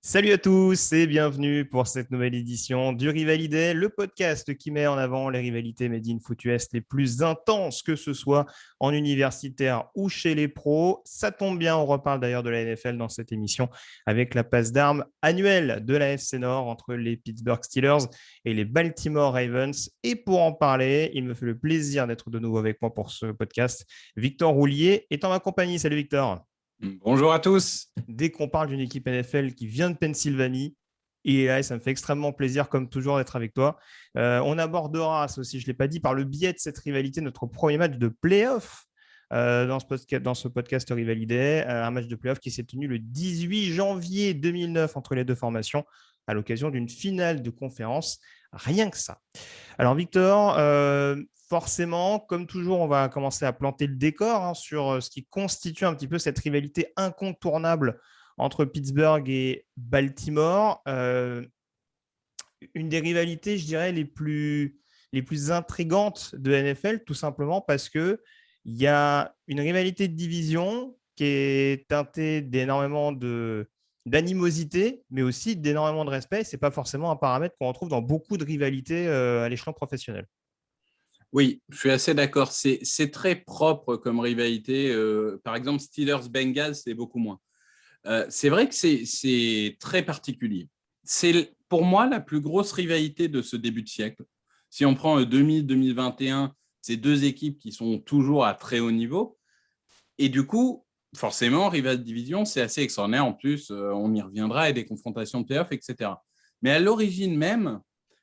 Salut à tous et bienvenue pour cette nouvelle édition du Rivaliday, le podcast qui met en avant les rivalités made in foot US les plus intenses, que ce soit en universitaire ou chez les pros. Ça tombe bien, on reparle d'ailleurs de la NFL dans cette émission avec la passe d'armes annuelle de la FC Nord entre les Pittsburgh Steelers et les Baltimore Ravens. Et pour en parler, il me fait le plaisir d'être de nouveau avec moi pour ce podcast. Victor Roulier est en ma compagnie. Salut Victor. Bonjour à tous. Dès qu'on parle d'une équipe NFL qui vient de Pennsylvanie, et là, ça me fait extrêmement plaisir, comme toujours, d'être avec toi. On abordera, ça aussi, je ne l'ai pas dit, par le biais de cette rivalité, notre premier match de play-off dans ce podcast Rivaliday, un match de play-off qui s'est tenu le 18 janvier 2009 entre les deux formations, à l'occasion d'une finale de conférence. Rien que ça. Alors, Victor, forcément, comme toujours, on va commencer à planter le décor sur ce qui constitue un petit peu cette rivalité incontournable entre Pittsburgh et Baltimore. Une des rivalités, je dirais, les plus intrigantes de NFL, tout simplement parce qu'il y a une rivalité de division qui est teintée d'énormément d'animosité, mais aussi d'énormément de respect. Ce n'est pas forcément un paramètre qu'on retrouve dans beaucoup de rivalités à l'échelon professionnel. Oui, je suis assez d'accord. C'est très propre comme rivalité. Par exemple, Steelers-Bengals, c'est beaucoup moins. C'est vrai que c'est très particulier. C'est pour moi la plus grosse rivalité de ce début de siècle. Si on prend 2000-2021, c'est deux équipes qui sont toujours à très haut niveau. Et du coup, forcément, rival de division, c'est assez extraordinaire. En plus, on y reviendra, et des confrontations de playoffs, etc. Mais à l'origine même,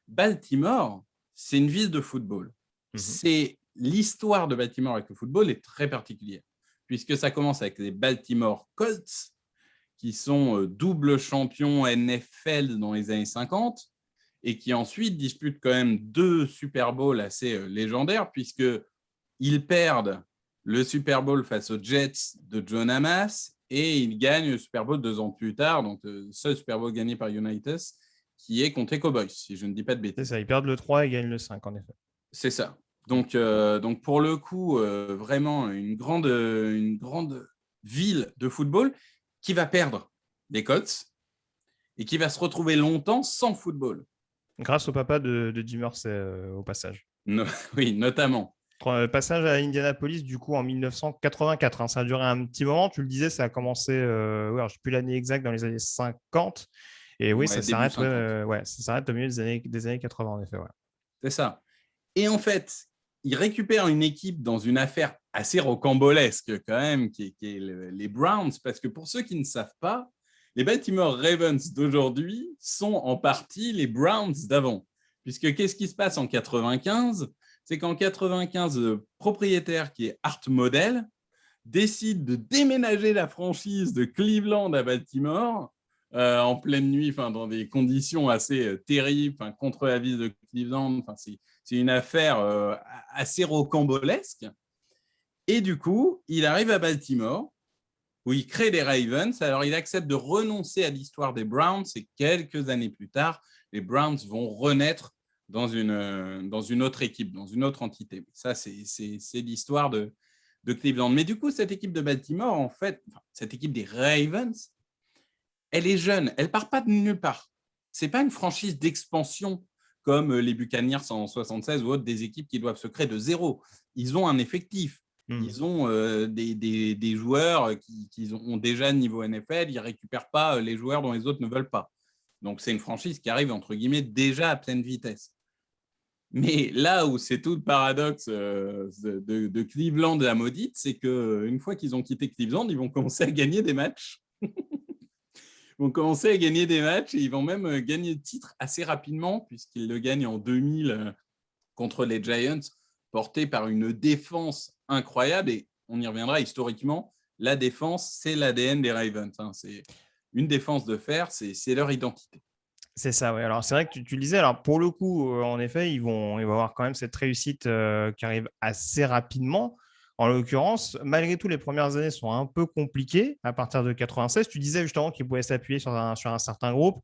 Baltimore, c'est une ville de football. C'est l'histoire de Baltimore avec le football est très particulière, puisque ça commence avec les Baltimore Colts, qui sont double champions NFL dans les années 50, et qui ensuite disputent quand même deux Super Bowls assez légendaires, puisqu'ils perdent le Super Bowl face aux Jets de John Hamas, et ils gagnent le Super Bowl 2 ans plus tard, donc le seul Super Bowl gagné par United, qui est contre les Cowboys, si je ne dis pas de bêtises. C'est ça, ils perdent le 3 et gagnent le 5, en effet. C'est ça. Donc pour le coup, vraiment une grande ville de football qui va perdre les Colts et qui va se retrouver longtemps sans football. Grâce au papa de Jim Irsay, au passage. No, oui, notamment. Passage à Indianapolis, du coup, en 1984. Ça a duré un petit moment. Tu le disais, ça a commencé, je n'ai plus l'année exacte, dans les années 50. Et oui, Ouais, ça début s'arrête 50. ça s'arrête au milieu des années 80, en effet. Ouais. C'est ça. Et en fait, il récupère une équipe dans une affaire assez rocambolesque quand même, qui est les Browns, parce que pour ceux qui ne savent pas, les Baltimore Ravens d'aujourd'hui sont en partie les Browns d'avant. Puisque qu'est-ce qui se passe en 95 ? C'est qu'en 95, le propriétaire qui est Art Model décide de déménager la franchise de Cleveland à Baltimore en pleine nuit, dans des conditions assez terribles, contre la ville de Cleveland. C'est une affaire assez rocambolesque. Et du coup, il arrive à Baltimore, où il crée les Ravens. Alors, il accepte de renoncer à l'histoire des Browns, et quelques années plus tard, les Browns vont renaître dans une autre équipe, dans une autre entité. Ça, c'est l'histoire de Cleveland. Mais du coup, cette équipe de Baltimore, en fait, cette équipe des Ravens, elle est jeune, elle ne part pas de nulle part. Ce n'est pas une franchise d'expansion comme les Buccaneers en 76 ou autres, des équipes qui doivent se créer de zéro. Ils ont un effectif. Ils ont des joueurs qui ont déjà niveau NFL, ils ne récupèrent pas les joueurs dont les autres ne veulent pas. Donc, c'est une franchise qui arrive, entre guillemets, déjà à pleine vitesse. Mais là où c'est tout le paradoxe de Cleveland et la maudite, c'est qu'une fois qu'ils ont quitté Cleveland, ils vont commencer à gagner des matchs. Ils vont commencer à gagner des matchs et ils vont même gagner le titre assez rapidement, puisqu'ils le gagnent en 2000 contre les Giants, porté par une défense incroyable. Et on y reviendra historiquement, la défense, c'est l'ADN des Ravens. C'est une défense de fer, c'est leur identité. C'est ça, oui. Alors, c'est vrai que tu le disais. Alors, pour le coup, en effet, ils vont avoir quand même cette réussite qui arrive assez rapidement. En l'occurrence, malgré tout, les premières années sont un peu compliquées à partir de 96. Tu disais justement qu'ils pouvaient s'appuyer sur un certain groupe.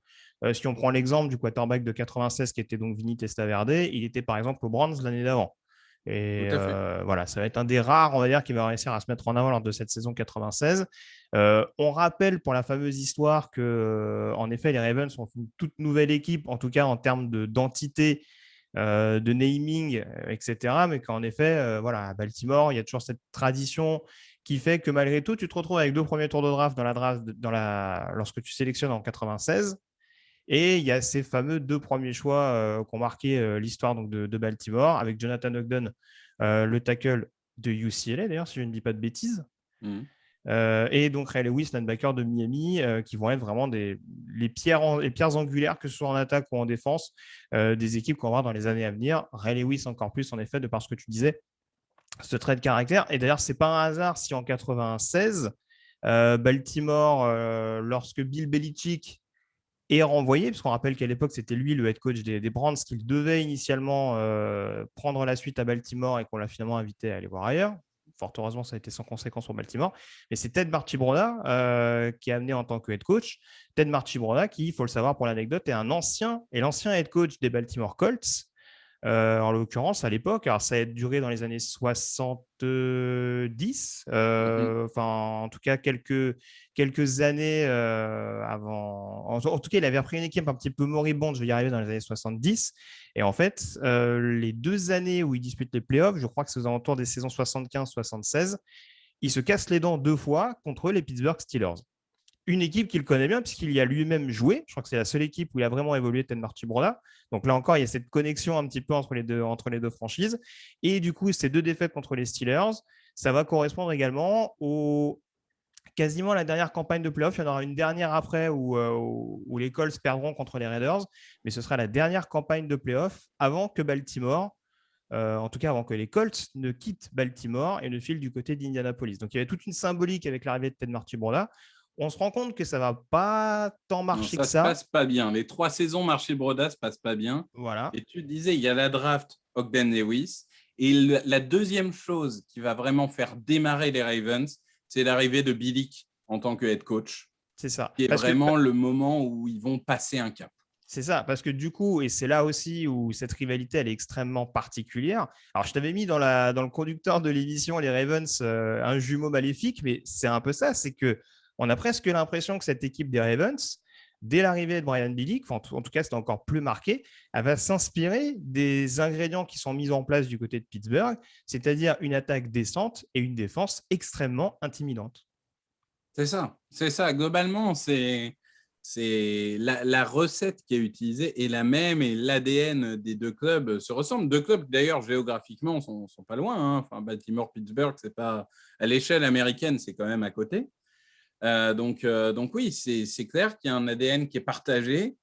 Si on prend l'exemple du quarterback de 96, qui était donc Vinny Testaverde, il était par exemple aux Browns l'année d'avant. Tout Et à fait. voilà, ça va être un des rares, on va dire, qui va réussir à se mettre en avant lors de cette saison 96. On rappelle pour la fameuse histoire que, en effet, les Ravens sont une toute nouvelle équipe, en tout cas en termes d'entité, de naming, etc. Mais qu'en effet, voilà, à Baltimore, il y a toujours cette tradition qui fait que malgré tout, tu te retrouves avec 2 premiers tours de draft lorsque tu sélectionnes en 96. Et il y a ces fameux 2 premiers choix qui ont marqué l'histoire donc, de Baltimore, avec Jonathan Ogden, le tackle de UCLA, d'ailleurs, si je ne dis pas de bêtises. Mhm. Et donc Ray Lewis, linebacker de Miami, qui vont être vraiment les pierres angulaires, que ce soit en attaque ou en défense, des équipes qu'on va voir dans les années à venir. Ray Lewis encore plus, en effet, de par ce que tu disais, ce trait de caractère. Et d'ailleurs, c'est pas un hasard si en 96, Baltimore, lorsque Bill Belichick est renvoyé, parce qu'on rappelle qu'à l'époque, c'était lui le head coach des Browns, qu'il devait initialement prendre la suite à Baltimore et qu'on l'a finalement invité à aller voir ailleurs. Fort heureusement, ça a été sans conséquence pour Baltimore. Mais c'est Ted Marchibroda qui est amené en tant que head coach. Ted Marchibroda, qui, il faut le savoir pour l'anecdote, est l'ancien head coach des Baltimore Colts. En l'occurrence, à l'époque, alors ça a duré dans les années 70, Mhm. enfin, en tout cas, quelques années avant. En tout cas, il avait repris une équipe un petit peu moribonde, je vais y arriver, dans les années 70. Et en fait, les 2 années où il dispute les playoffs, je crois que c'est aux alentours des saisons 75-76, il se casse les dents 2 fois contre les Pittsburgh Steelers, une équipe qu'il connaît bien puisqu'il y a lui-même joué. Je crois que c'est la seule équipe où il a vraiment évolué, Ted Marchibroda. Donc là encore, il y a cette connexion un petit peu entre les deux franchises. Et du coup, ces 2 défaites contre les Steelers, ça va correspondre également au quasiment la dernière campagne de playoff. Il y en aura une dernière après où les Colts perdront contre les Raiders, mais ce sera la dernière campagne de playoff avant que Baltimore, en tout cas avant que les Colts ne quittent Baltimore et ne filent du côté d'Indianapolis. Donc il y avait toute une symbolique avec l'arrivée de Ted Marchibroda. On se rend compte que ça ne va pas tant Non, marcher que ça se ça. passe pas bien. Les 3 saisons marché Broda se passent pas bien. Voilà. Et tu disais, il y a la draft Ogden Lewis. Et la deuxième chose qui va vraiment faire démarrer les Ravens, c'est l'arrivée de Bilic en tant que head coach, C'est ça. qui est vraiment le moment où ils vont passer un cap. C'est ça, parce que du coup, et c'est là aussi où cette rivalité, elle est extrêmement particulière. Alors, je t'avais mis dans le conducteur de l'émission, les Ravens, un jumeau maléfique, mais c'est un peu ça, c'est que on a presque l'impression que cette équipe des Ravens, dès l'arrivée de Brian Billick, enfin, en tout cas, c'est encore plus marqué, elle va s'inspirer des ingrédients qui sont mis en place du côté de Pittsburgh, c'est-à-dire une attaque décente et une défense extrêmement intimidante. C'est ça. C'est ça. Globalement, c'est la recette qui est utilisée est la même et l'ADN des 2 clubs se ressemblent. 2 clubs, d'ailleurs, géographiquement, sont pas loin. Hein. Enfin, Baltimore, Pittsburgh, c'est pas à l'échelle américaine, c'est quand même à côté. Donc oui, c'est clair qu'il y a un ADN qui est partagé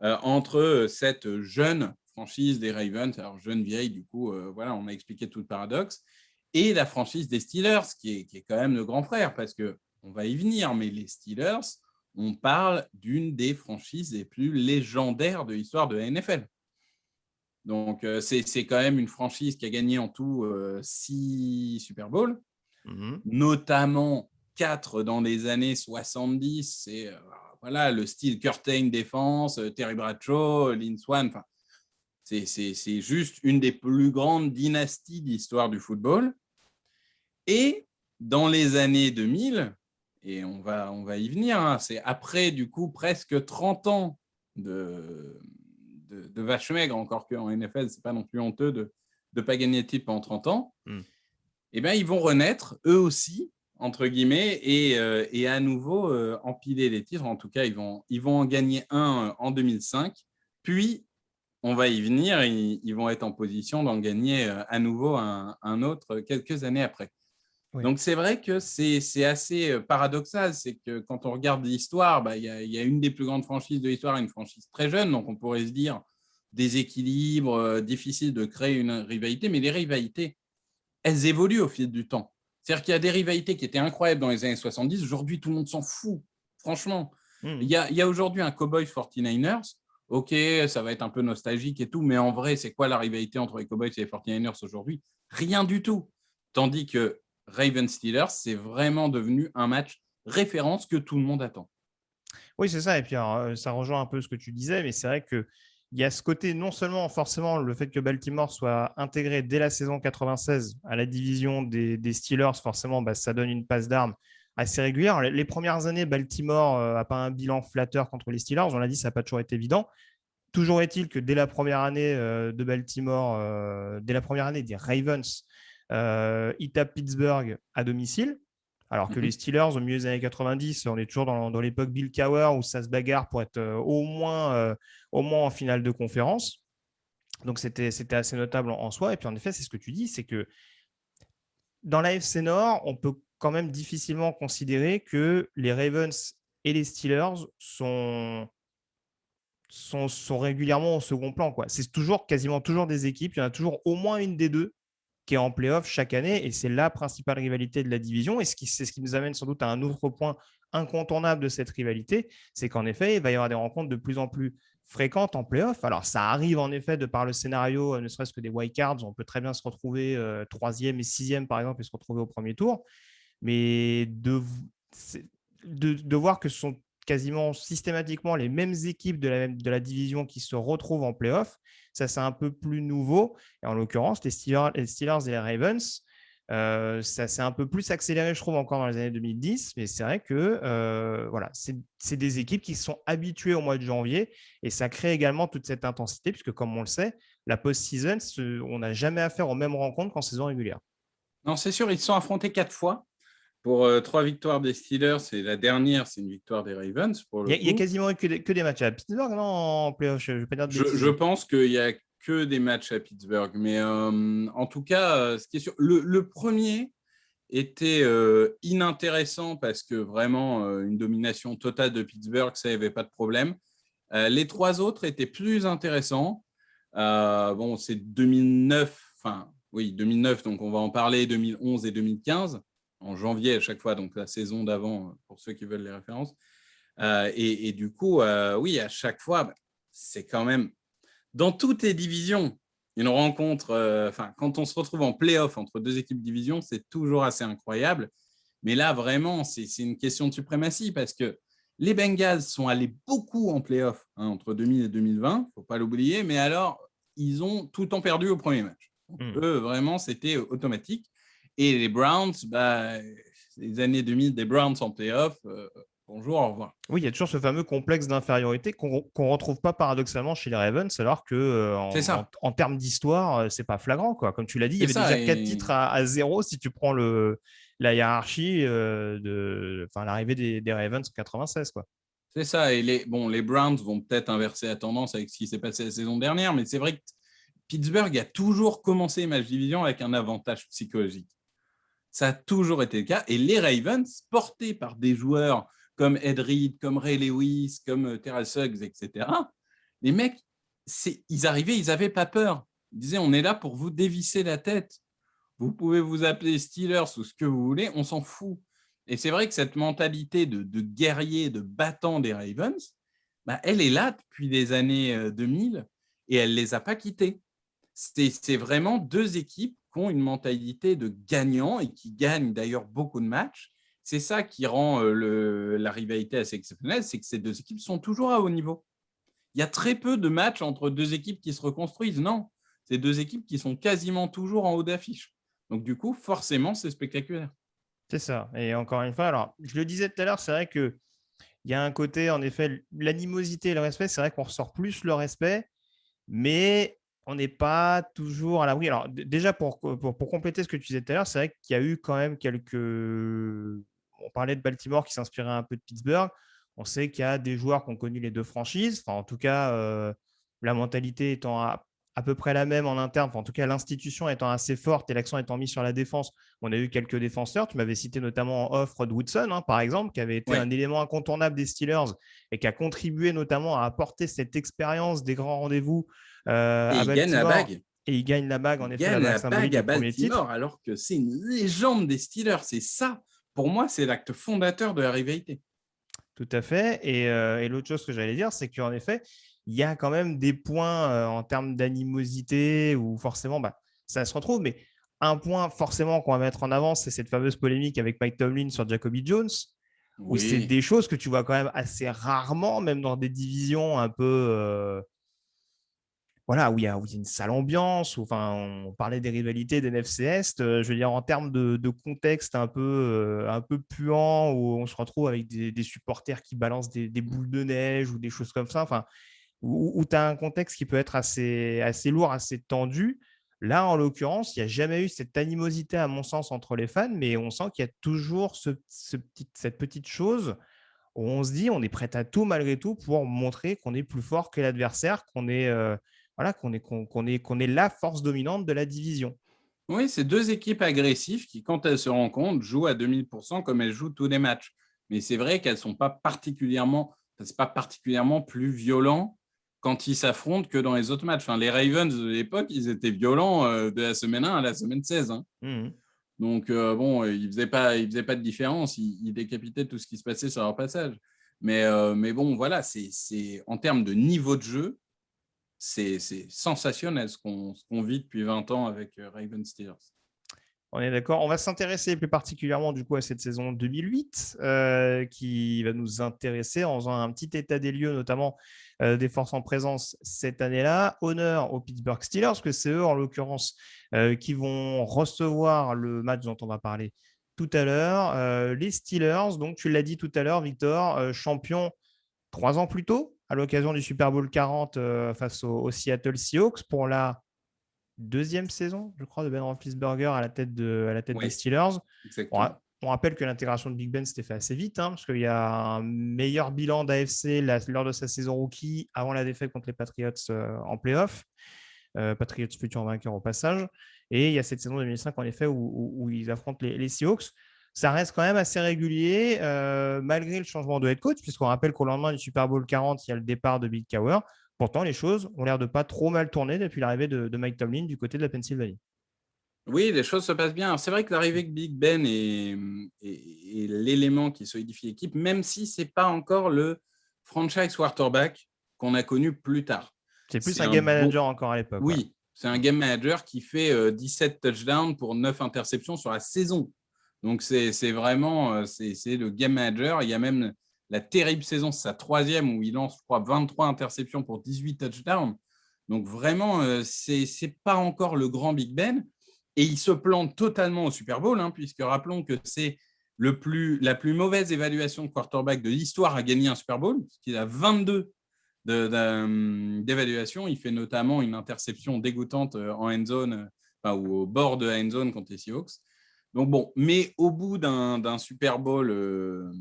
entre cette jeune franchise des Ravens, alors jeune vieille, du coup, voilà, on a expliqué tout le paradoxe, et la franchise des Steelers, qui est quand même le grand frère, parce que on va y venir, mais les Steelers, on parle d'une des franchises les plus légendaires de l'histoire de la NFL. Donc, c'est quand même une franchise qui a gagné en tout 6 Super Bowls, notamment 4 dans les années 70. C'est voilà, le style Curtain défense, Terry Bradshaw, Lynn Swann. Enfin, c'est juste une des plus grandes dynasties d'histoire du football. Et dans les années 2000, et on va y venir, hein, c'est après du coup presque 30 ans de vache maigre, encore qu'en NFL, c'est pas non plus honteux de ne pas gagner de titre pendant 30 ans, et bien, ils vont renaître, eux aussi, entre guillemets, et à nouveau empiler les titres. En tout cas, ils vont en gagner un en 2005, puis on va y venir, ils vont être en position d'en gagner à nouveau un autre quelques années après. Oui. Donc, c'est vrai que c'est assez paradoxal. C'est que quand on regarde l'histoire, il y a une des plus grandes franchises de l'histoire, une franchise très jeune. Donc, on pourrait se dire déséquilibre, difficile de créer une rivalité. Mais les rivalités, elles évoluent au fil du temps. C'est-à-dire qu'il y a des rivalités qui étaient incroyables dans les années 70. Aujourd'hui, tout le monde s'en fout. Franchement, il y a aujourd'hui un Cowboys 49ers. OK, ça va être un peu nostalgique et tout, mais en vrai, c'est quoi la rivalité entre les Cowboys et les 49ers aujourd'hui? Rien du tout. Tandis que Ravens-Steelers, c'est vraiment devenu un match référence que tout le monde attend. Oui, c'est ça. Et puis, alors, ça rejoint un peu ce que tu disais, mais c'est vrai que il y a ce côté, non seulement forcément le fait que Baltimore soit intégré dès la saison 96 à la division des Steelers, forcément, ça donne une passe d'armes assez régulière. Les premières années, Baltimore n'a pas un bilan flatteur contre les Steelers. On l'a dit, ça n'a pas toujours été évident. Toujours est-il que dès la première année de Baltimore, dès la première année des Ravens, ils tapent Pittsburgh à domicile. Alors que les Steelers, au milieu des années 90, on est toujours dans l'époque Bill Cowher où ça se bagarre pour être au moins en finale de conférence. Donc, c'était assez notable en soi. Et puis, en effet, c'est ce que tu dis, c'est que dans la FC Nord, on peut quand même difficilement considérer que les Ravens et les Steelers sont régulièrement au second plan, quoi. C'est quasiment toujours des équipes. Il y en a toujours au moins une des deux qui est en playoff chaque année, et c'est la principale rivalité de la division. Et c'est ce qui nous amène sans doute à un autre point incontournable de cette rivalité, c'est qu'en effet, il va y avoir des rencontres de plus en plus fréquentes en playoff. Alors, ça arrive en effet de par le scénario, ne serait-ce que des wildcards, on peut très bien se retrouver troisième et sixième, par exemple, et se retrouver au premier tour. Mais de voir que ce sont quasiment systématiquement les mêmes équipes de la division qui se retrouvent en playoff, ça c'est un peu plus nouveau. Et en l'occurrence, les Steelers et les Ravens, ça s'est un peu plus accéléré, je trouve, encore dans les années 2010. Mais c'est vrai que voilà, c'est des équipes qui sont habituées au mois de janvier et ça crée également toute cette intensité, puisque comme on le sait, la post-season, on n'a jamais affaire aux mêmes rencontres qu'en saison régulière. Non, c'est sûr, ils se sont affrontés 4 fois. Pour 3 victoires des Steelers, et la dernière, c'est une victoire des Ravens. Il y a quasiment que des matchs à Pittsburgh, non, en playoff, je ne vais pas dire de bêtises. Je pense qu'il n'y a que des matchs à Pittsburgh. Mais en tout cas, ce qui est sûr, le premier était inintéressant parce que vraiment, une domination totale de Pittsburgh, ça, il n'y avait pas de problème. Les 3 autres étaient plus intéressants. Bon, c'est 2009, enfin, oui, 2009, donc on va en parler, 2011 et 2015. En janvier à chaque fois, donc la saison d'avant, pour ceux qui veulent les références. Et du coup, oui, à chaque fois, c'est quand même, dans toutes les divisions, une rencontre, quand on se retrouve en play-off entre 2 équipes de division, c'est toujours assez incroyable. Mais là, vraiment, c'est une question de suprématie parce que les Bengals sont allés beaucoup en play-off entre 2000 et 2020, il ne faut pas l'oublier, mais alors, ils ont tout le temps perdu au premier match. Donc, eux, vraiment, c'était automatique. Et les Browns, les années 2000 des Browns en playoff, bonjour, au revoir. Oui, il y a toujours ce fameux complexe d'infériorité qu'on ne retrouve pas paradoxalement chez les Ravens, alors que en termes d'histoire, c'est pas flagrant, quoi. Comme tu l'as dit, il y avait déjà 4 titres à 0 si tu prends la hiérarchie de l'arrivée des Ravens en 96, quoi. C'est ça. Et les Browns vont peut-être inverser la tendance avec ce qui s'est passé la saison dernière, mais c'est vrai que Pittsburgh a toujours commencé les matchs division avec un avantage psychologique. Ça a toujours été le cas. Et les Ravens, portés par des joueurs comme Ed Reed, comme Ray Lewis, comme Terrell Suggs, etc., les mecs, ils arrivaient, ils n'avaient pas peur. Ils disaient, on est là pour vous dévisser la tête. Vous pouvez vous appeler Steelers ou ce que vous voulez, on s'en fout. Et c'est vrai que cette mentalité de guerrier, de battant des Ravens, elle est là depuis les années 2000 et elle ne les a pas quittés. C'est vraiment 2 équipes qui ont une mentalité de gagnant et qui gagnent d'ailleurs beaucoup de matchs. C'est ça qui rend la rivalité assez exceptionnelle, c'est que ces 2 équipes sont toujours à haut niveau. Il y a très peu de matchs entre 2 équipes qui se reconstruisent. Non, c'est 2 équipes qui sont quasiment toujours en haut d'affiche. Donc du coup, forcément, c'est spectaculaire. C'est ça. Et encore une fois, alors, je le disais tout à l'heure, c'est vrai qu'il y a un côté, en effet, l'animosité et le respect, c'est vrai qu'on ressort plus le respect, mais on n'est pas toujours à l'abri. Alors, déjà, pour compléter ce que tu disais tout à l'heure, c'est vrai qu'il y a eu quand même quelques. On parlait de Baltimore qui s'inspirait un peu de Pittsburgh. On sait qu'il y a des joueurs qui ont connu les 2 franchises. Enfin, en tout cas, la mentalité étant à peu près la même en interne. Enfin, en tout cas, l'institution étant assez forte et l'accent étant mis sur la défense. On a eu quelques défenseurs. Tu m'avais cité notamment en off Rod Woodson, par exemple, qui avait été un élément incontournable des Steelers et qui a contribué notamment à apporter cette expérience des grands rendez-vous à Baltimore. Il gagne la bague. Et il gagne la bague, en effet, la bague symbolique du premier titre. Alors que c'est une légende des Steelers. C'est ça, pour moi, c'est l'acte fondateur de la rivalité. Tout à fait. Et l'autre chose que j'allais dire, c'est qu'en effet, il y a quand même des points en termes d'animosité où forcément, ça se retrouve. Mais un point forcément qu'on va mettre en avant, c'est cette fameuse polémique avec Mike Tomlin sur Jacoby Jones, où c'est des choses que tu vois quand même assez rarement, même dans des divisions un peu voilà, où il y a une sale ambiance, enfin, on parlait des rivalités d'NFC Est, je veux dire, en termes de contexte un peu puant, où on se retrouve avec des supporters qui balancent des boules de neige ou des choses comme ça, enfin, où tu as un contexte qui peut être assez lourd, assez tendu. Là, en l'occurrence, il n'y a jamais eu cette animosité, à mon sens, entre les fans, mais on sent qu'il y a toujours cette petite chose où on se dit on est prêt à tout malgré tout pour montrer qu'on est plus fort que l'adversaire, voilà, qu'on est la force dominante de la division. Oui, c'est deux équipes agressives qui, quand elles se rencontrent, jouent à 2000% comme elles jouent tous les matchs. Mais c'est vrai qu'elles sont pas particulièrement, c'est pas particulièrement plus violent quand ils s'affrontent que dans les autres matchs. Enfin, les Ravens de l'époque, ils étaient violents de la semaine 1 à la semaine 16. Hein. Donc, bon, ils faisaient pas de différence. Ils décapitaient tout ce qui se passait sur leur passage. Mais bon, voilà, c'est en termes de niveau de jeu, c'est sensationnel ce qu'on vit depuis 20 ans avec Ravens Steelers. On est d'accord. On va s'intéresser plus particulièrement du coup à cette saison 2008 qui va nous intéresser en faisant un petit état des lieux, notamment des forces en présence cette année-là. Honneur aux Pittsburgh Steelers, parce que c'est eux en l'occurrence qui vont recevoir le match dont on va parler tout à l'heure. Les Steelers, donc tu l'as dit tout à l'heure, Victor, champion 3 ans plus tôt à l'occasion du Super Bowl 40 face aux Seattle Seahawks pour la deuxième saison, je crois, de Ben Roethlisberger à la tête des Steelers. Exactement. On rappelle que l'intégration de Big Ben s'était fait assez vite, parce qu'il y a un meilleur bilan d'AFC lors de sa saison rookie avant la défaite contre les Patriots en playoff. Patriots futurs vainqueurs au passage. Et il y a cette saison 2005, en effet, où ils affrontent les Seahawks. Ça reste quand même assez régulier, malgré le changement de head coach, puisqu'on rappelle qu'au lendemain du Super Bowl 40, il y a le départ de Bill Cowher. Pourtant, les choses ont l'air de pas trop mal tourner depuis l'arrivée de Mike Tomlin du côté de la Pennsylvanie. Oui, les choses se passent bien. Alors, c'est vrai que l'arrivée de Big Ben est l'élément qui solidifie l'équipe, même si ce n'est pas encore le franchise quarterback qu'on a connu plus tard. C'est plus un game manager encore à l'époque. Oui, ouais. C'est un game manager qui fait 17 touchdowns pour 9 interceptions sur la saison. Donc, c'est vraiment c'est le game manager. Il y a même la terrible saison, c'est sa 3e, où il lance, je crois, 23 interceptions pour 18 touchdowns. Donc, vraiment, ce n'est pas encore le grand Big Ben. Et il se plante totalement au Super Bowl, puisque rappelons que c'est la plus mauvaise évaluation de quarterback de l'histoire à gagner un Super Bowl, puisqu'il a 22 d'évaluation. Il fait notamment une interception dégoûtante en end zone, ou au bord de la end zone contre les Seahawks. Donc bon, mais au bout d'un Super Bowl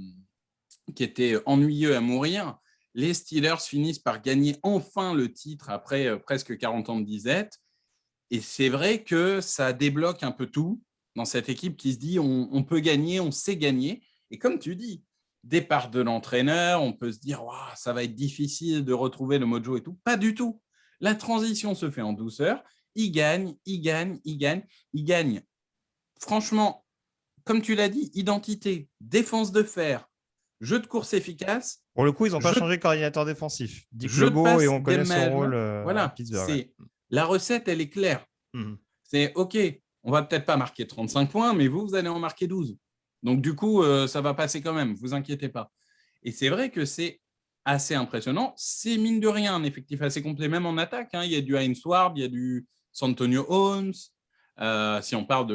qui était ennuyeux à mourir, les Steelers finissent par gagner enfin le titre après presque 40 ans de disette. Et c'est vrai que ça débloque un peu tout dans cette équipe qui se dit on peut gagner, on sait gagner. Et comme tu dis, départ de l'entraîneur, on peut se dire ça va être difficile de retrouver le mojo et tout. Pas du tout. La transition se fait en douceur. Il gagne. Franchement, comme tu l'as dit, identité, défense de fer, jeu de course efficace. Pour le coup, ils n'ont pas changé de coordinateur défensif. Dick Jeu de Lebeau, passe, et on connaît son rôle voilà, à Pittsburgh. La recette, elle est claire. C'est OK, on va peut-être pas marquer 35 points, mais vous allez en marquer 12. Donc, du coup, ça va passer quand même, vous inquiétez pas. Et c'est vrai que c'est assez impressionnant. C'est mine de rien un effectif assez complet, même en attaque. Il y a du Hines Ward, il y a du Santonio Holmes, si on parle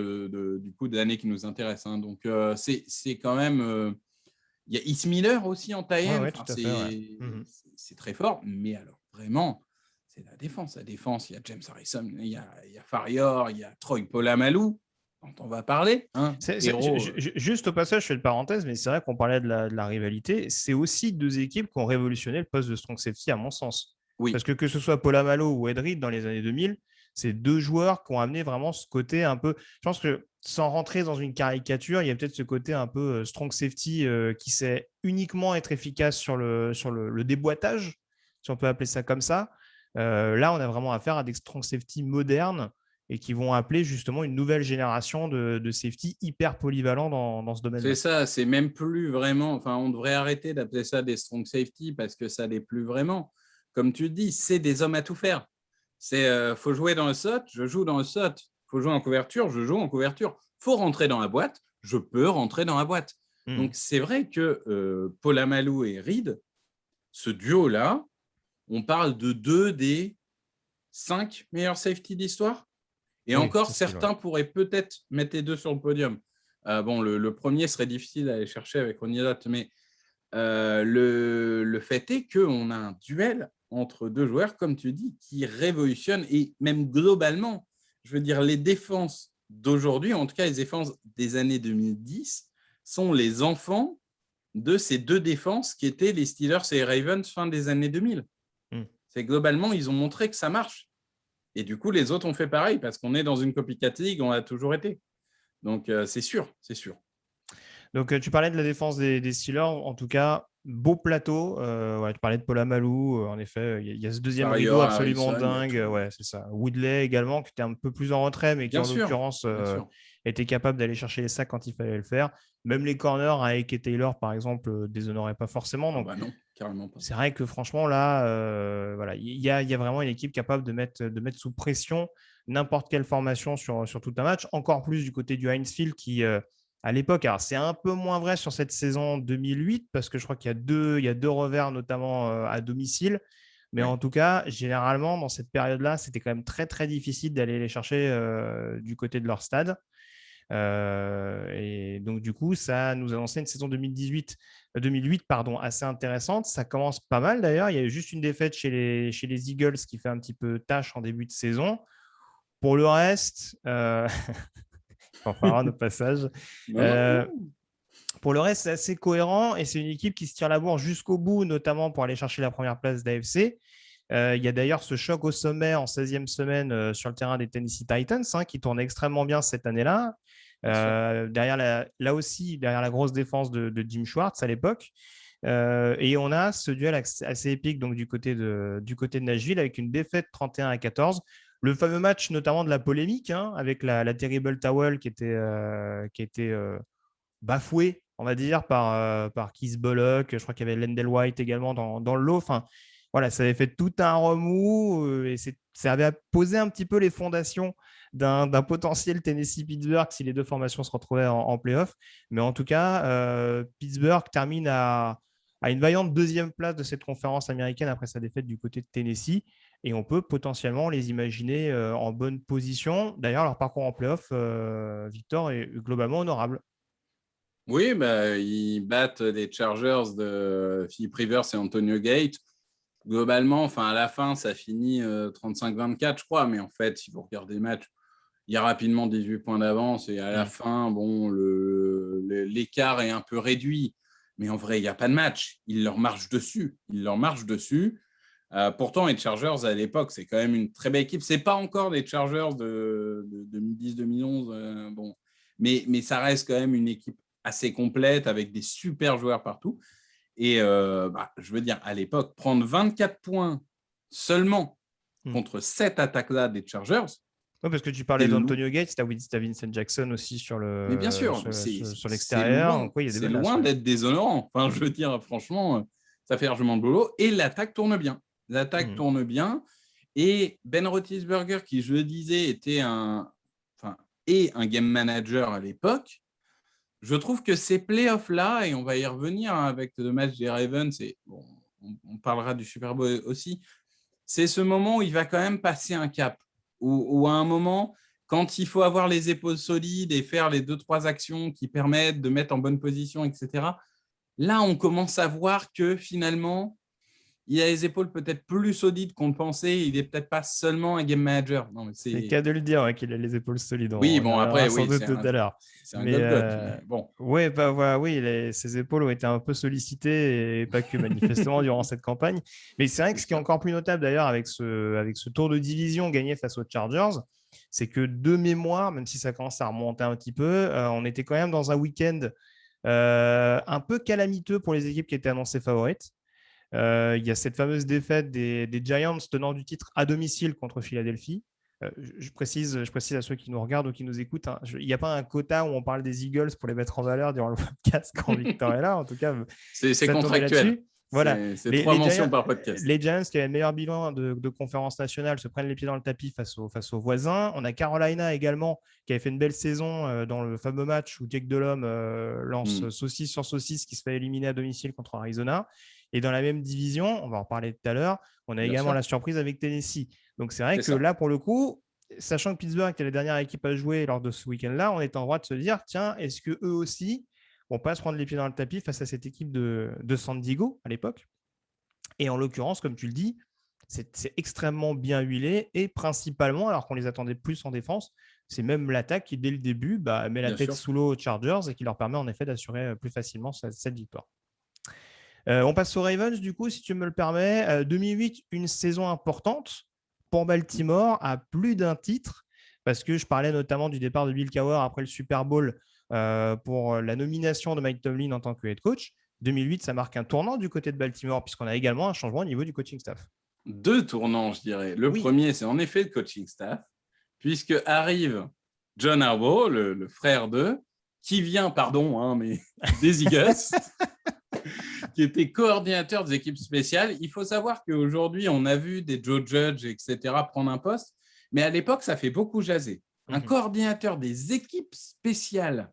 du coup de l'année qui nous intéresse. Donc, c'est quand même... il y a Heath Miller aussi en taille. C'est très fort, mais alors vraiment... C'est la défense. La défense, il y a James Harrison, il y a Farior, il y a Troy Polamalu, dont on va parler. Juste au passage, je fais une parenthèse, mais c'est vrai qu'on parlait de la rivalité. C'est aussi deux équipes qui ont révolutionné le poste de strong safety, à mon sens. Oui. Parce que ce soit Polamalu ou Ed Reed dans les années 2000, c'est deux joueurs qui ont amené vraiment ce côté un peu... Je pense que sans rentrer dans une caricature, il y a peut-être ce côté un peu strong safety qui sait uniquement être efficace sur le déboîtage, si on peut appeler ça comme ça. Là, on a vraiment affaire à des strong safety modernes et qui vont appeler justement une nouvelle génération de safety hyper polyvalents dans ce domaine-là. C'est ça, c'est même plus vraiment... Enfin, on devrait arrêter d'appeler ça des strong safety parce que ça n'est plus vraiment. Comme tu dis, c'est des hommes à tout faire. C'est faut jouer dans le slot, je joue dans le slot. Faut jouer en couverture, je joue en couverture. Faut rentrer dans la boîte, je peux rentrer dans la boîte. Donc, c'est vrai que Polamalu et Reed, ce duo-là, on parle de deux des 5 meilleurs safety d'histoire. Et Oui, encore, facile, certains pourraient peut-être mettre les deux sur le podium. Bon, le premier serait difficile à aller chercher avec Ronnie Lott, mais le fait est qu'on a un duel entre deux joueurs, comme tu dis, qui révolutionne. Et même globalement, je veux dire, les défenses d'aujourd'hui, en tout cas les défenses des années 2010, sont les enfants de ces deux défenses qui étaient les Steelers et les Ravens fin des années 2000. C'est globalement, ils ont montré que ça marche. Et du coup, les autres ont fait pareil parce qu'on est dans une copycat league, on a toujours été. Donc, c'est sûr, c'est sûr. Donc, tu parlais de la défense des Steelers. En tout cas, beau plateau. Ouais, tu parlais de Paul Amalou. En effet, il y a ce deuxième rideau Mariora, absolument Harrison, dingue. Ouais, c'est ça. Woodley également, qui était un peu plus en retrait, mais qui, bien en sûr, l'occurrence, bien sûr. était capable d'aller chercher les sacs quand il fallait le faire. Même les corners, avec et Taylor, par exemple, déshonoraient pas forcément. Donc, Non, carrément pas. c'est vrai que franchement, là, voilà, il y a vraiment une équipe capable de mettre sous pression n'importe quelle formation sur tout un match. Encore plus du côté du Heinz Field qui, à l'époque, alors c'est un peu moins vrai sur cette saison 2008 parce que je crois qu'il y a deux revers, notamment à domicile. Mais Ouais. en tout cas, généralement, dans cette période-là, c'était quand même très, très difficile d'aller les chercher du côté de leur stade. Et donc, du coup, ça nous annonçait une saison 2008 pardon, assez intéressante. Ça commence pas mal d'ailleurs. Il y a eu juste une défaite chez les Eagles qui fait un petit peu tâche en début de saison. Pour le reste, on fera notre passage. Non. Pour le reste, c'est assez cohérent et c'est une équipe qui se tire la bourre jusqu'au bout, notamment pour aller chercher la première place d'AFC. Il y a d'ailleurs ce choc au sommet en 16e semaine sur le terrain des Tennessee Titans, qui tourne extrêmement bien cette année-là. Là aussi, derrière la grosse défense de Jim Schwartz à l'époque. Et on a ce duel assez épique donc, du côté de Nashville avec une défaite 31-14. Le fameux match notamment de la polémique avec la Terrible Towel qui était bafoué, on va dire, par Keith Bullock. Je crois qu'il y avait Lendell White également dans le lot. Enfin, voilà, ça avait fait tout un remous et ça avait posé un petit peu les fondations d'un potentiel Tennessee-Pittsburgh si les deux formations se retrouvaient en playoff. Mais en tout cas, Pittsburgh termine à une vaillante deuxième place de cette conférence américaine après sa défaite du côté de Tennessee. Et on peut potentiellement les imaginer en bonne position. D'ailleurs, leur parcours en playoff, Victor, est globalement honorable. Oui, ils battent les Chargers de Philip Rivers et Antonio Gates. Globalement, à la fin, ça finit 35-24, je crois. Mais en fait, si vous regardez le match, il y a rapidement 18 points d'avance. Et à la fin, bon, l'écart est un peu réduit. Mais en vrai, il n'y a pas de match. Ils leur marchent dessus. Pourtant, les Chargers, à l'époque, c'est quand même une très belle équipe. Ce n'est pas encore les Chargers de 2010-2011. Bon. Mais ça reste quand même une équipe assez complète avec des super joueurs partout. Et je veux dire, à l'époque, prendre 24 points seulement contre cette attaque-là des Chargers. Oui, parce que tu parlais d'Antonio Gates, tu as Vincent Jackson aussi Mais bien sûr, sur l'extérieur. C'est loin d'être déshonorant. Je veux dire, franchement, ça fait largement de boulot. Et l'attaque tourne bien. Tourne bien. Et Ben Roethlisberger, qui, je le disais, était un game manager à l'époque, je trouve que ces playoffs-là, et on va y revenir avec le match des Ravens, et bon, on parlera du Super Bowl aussi, c'est ce moment où il va quand même passer un cap, où à un moment, quand il faut avoir les épaules solides et faire les 2-3 actions qui permettent de mettre en bonne position, etc., là, on commence à voir que finalement, il a les épaules peut-être plus solides qu'on le pensait. Il n'est peut-être pas seulement un game manager. C'est le cas de le dire qu'il a les épaules solides. Oui, bon, après, sans doute tout à l'heure. C'est un Golgoth, mais bon. Ouais, voilà, oui, ses épaules ont été un peu sollicitées et pas que manifestement durant cette campagne. Mais c'est vrai que ce qui est encore plus notable d'ailleurs avec ce tour de division gagné face aux Chargers, c'est que de mémoire, même si ça commence à remonter un petit peu, on était quand même dans un week-end un peu calamiteux pour les équipes qui étaient annoncées favorites. Il y a cette fameuse défaite des Giants tenant du titre à domicile contre Philadelphie. Je précise à ceux qui nous regardent ou qui nous écoutent, il n'y a pas un quota où on parle des Eagles pour les mettre en valeur durant le podcast quand Victor est là. En tout cas, c'est contractuel. Voilà. C'est 3 mentions par podcast. Les Giants, qui avaient le meilleur bilan de conférence nationale, se prennent les pieds dans le tapis face aux voisins. On a Carolina également, qui avait fait une belle saison dans le fameux match où Jake Delhomme lance saucisse sur saucisse, qui se fait éliminer à domicile contre Arizona. Et dans la même division, on va en parler tout à l'heure, on a Bien également sûr. la surprise avec Tennessee. Donc c'est vrai C'est que ça. là, pour le coup, sachant que Pittsburgh était la dernière équipe à jouer lors de ce week-end-là, on est en droit de se dire, tiens, est-ce que eux aussi vont pas se prendre les pieds dans le tapis face à cette équipe de San Diego à l'époque? Et en l'occurrence, comme tu le dis, c'est extrêmement bien huilé et principalement, alors qu'on les attendait plus en défense, c'est même l'attaque qui, dès le début, met la Bien tête sûr. sous l'eau aux Chargers et qui leur permet en effet d'assurer plus facilement cette victoire. On passe aux Ravens, du coup, si tu me le permets. 2008, une saison importante pour Baltimore à plus d'un titre, parce que je parlais notamment du départ de Bill Cowher après le Super Bowl pour la nomination de Mike Tomlin en tant que head coach. 2008, ça marque un tournant du côté de Baltimore, puisqu'on a également un changement au niveau du coaching staff. 2 tournants, je dirais. Le Oui. premier, c'est en effet le coaching staff, puisque arrive John Harbaugh, le frère d'eux, qui vient, mais des Eagles, qui était coordinateur des équipes spéciales. Il faut savoir qu'aujourd'hui, on a vu des Joe Judge, etc., prendre un poste, mais à l'époque, ça fait beaucoup jaser. Un coordinateur des équipes spéciales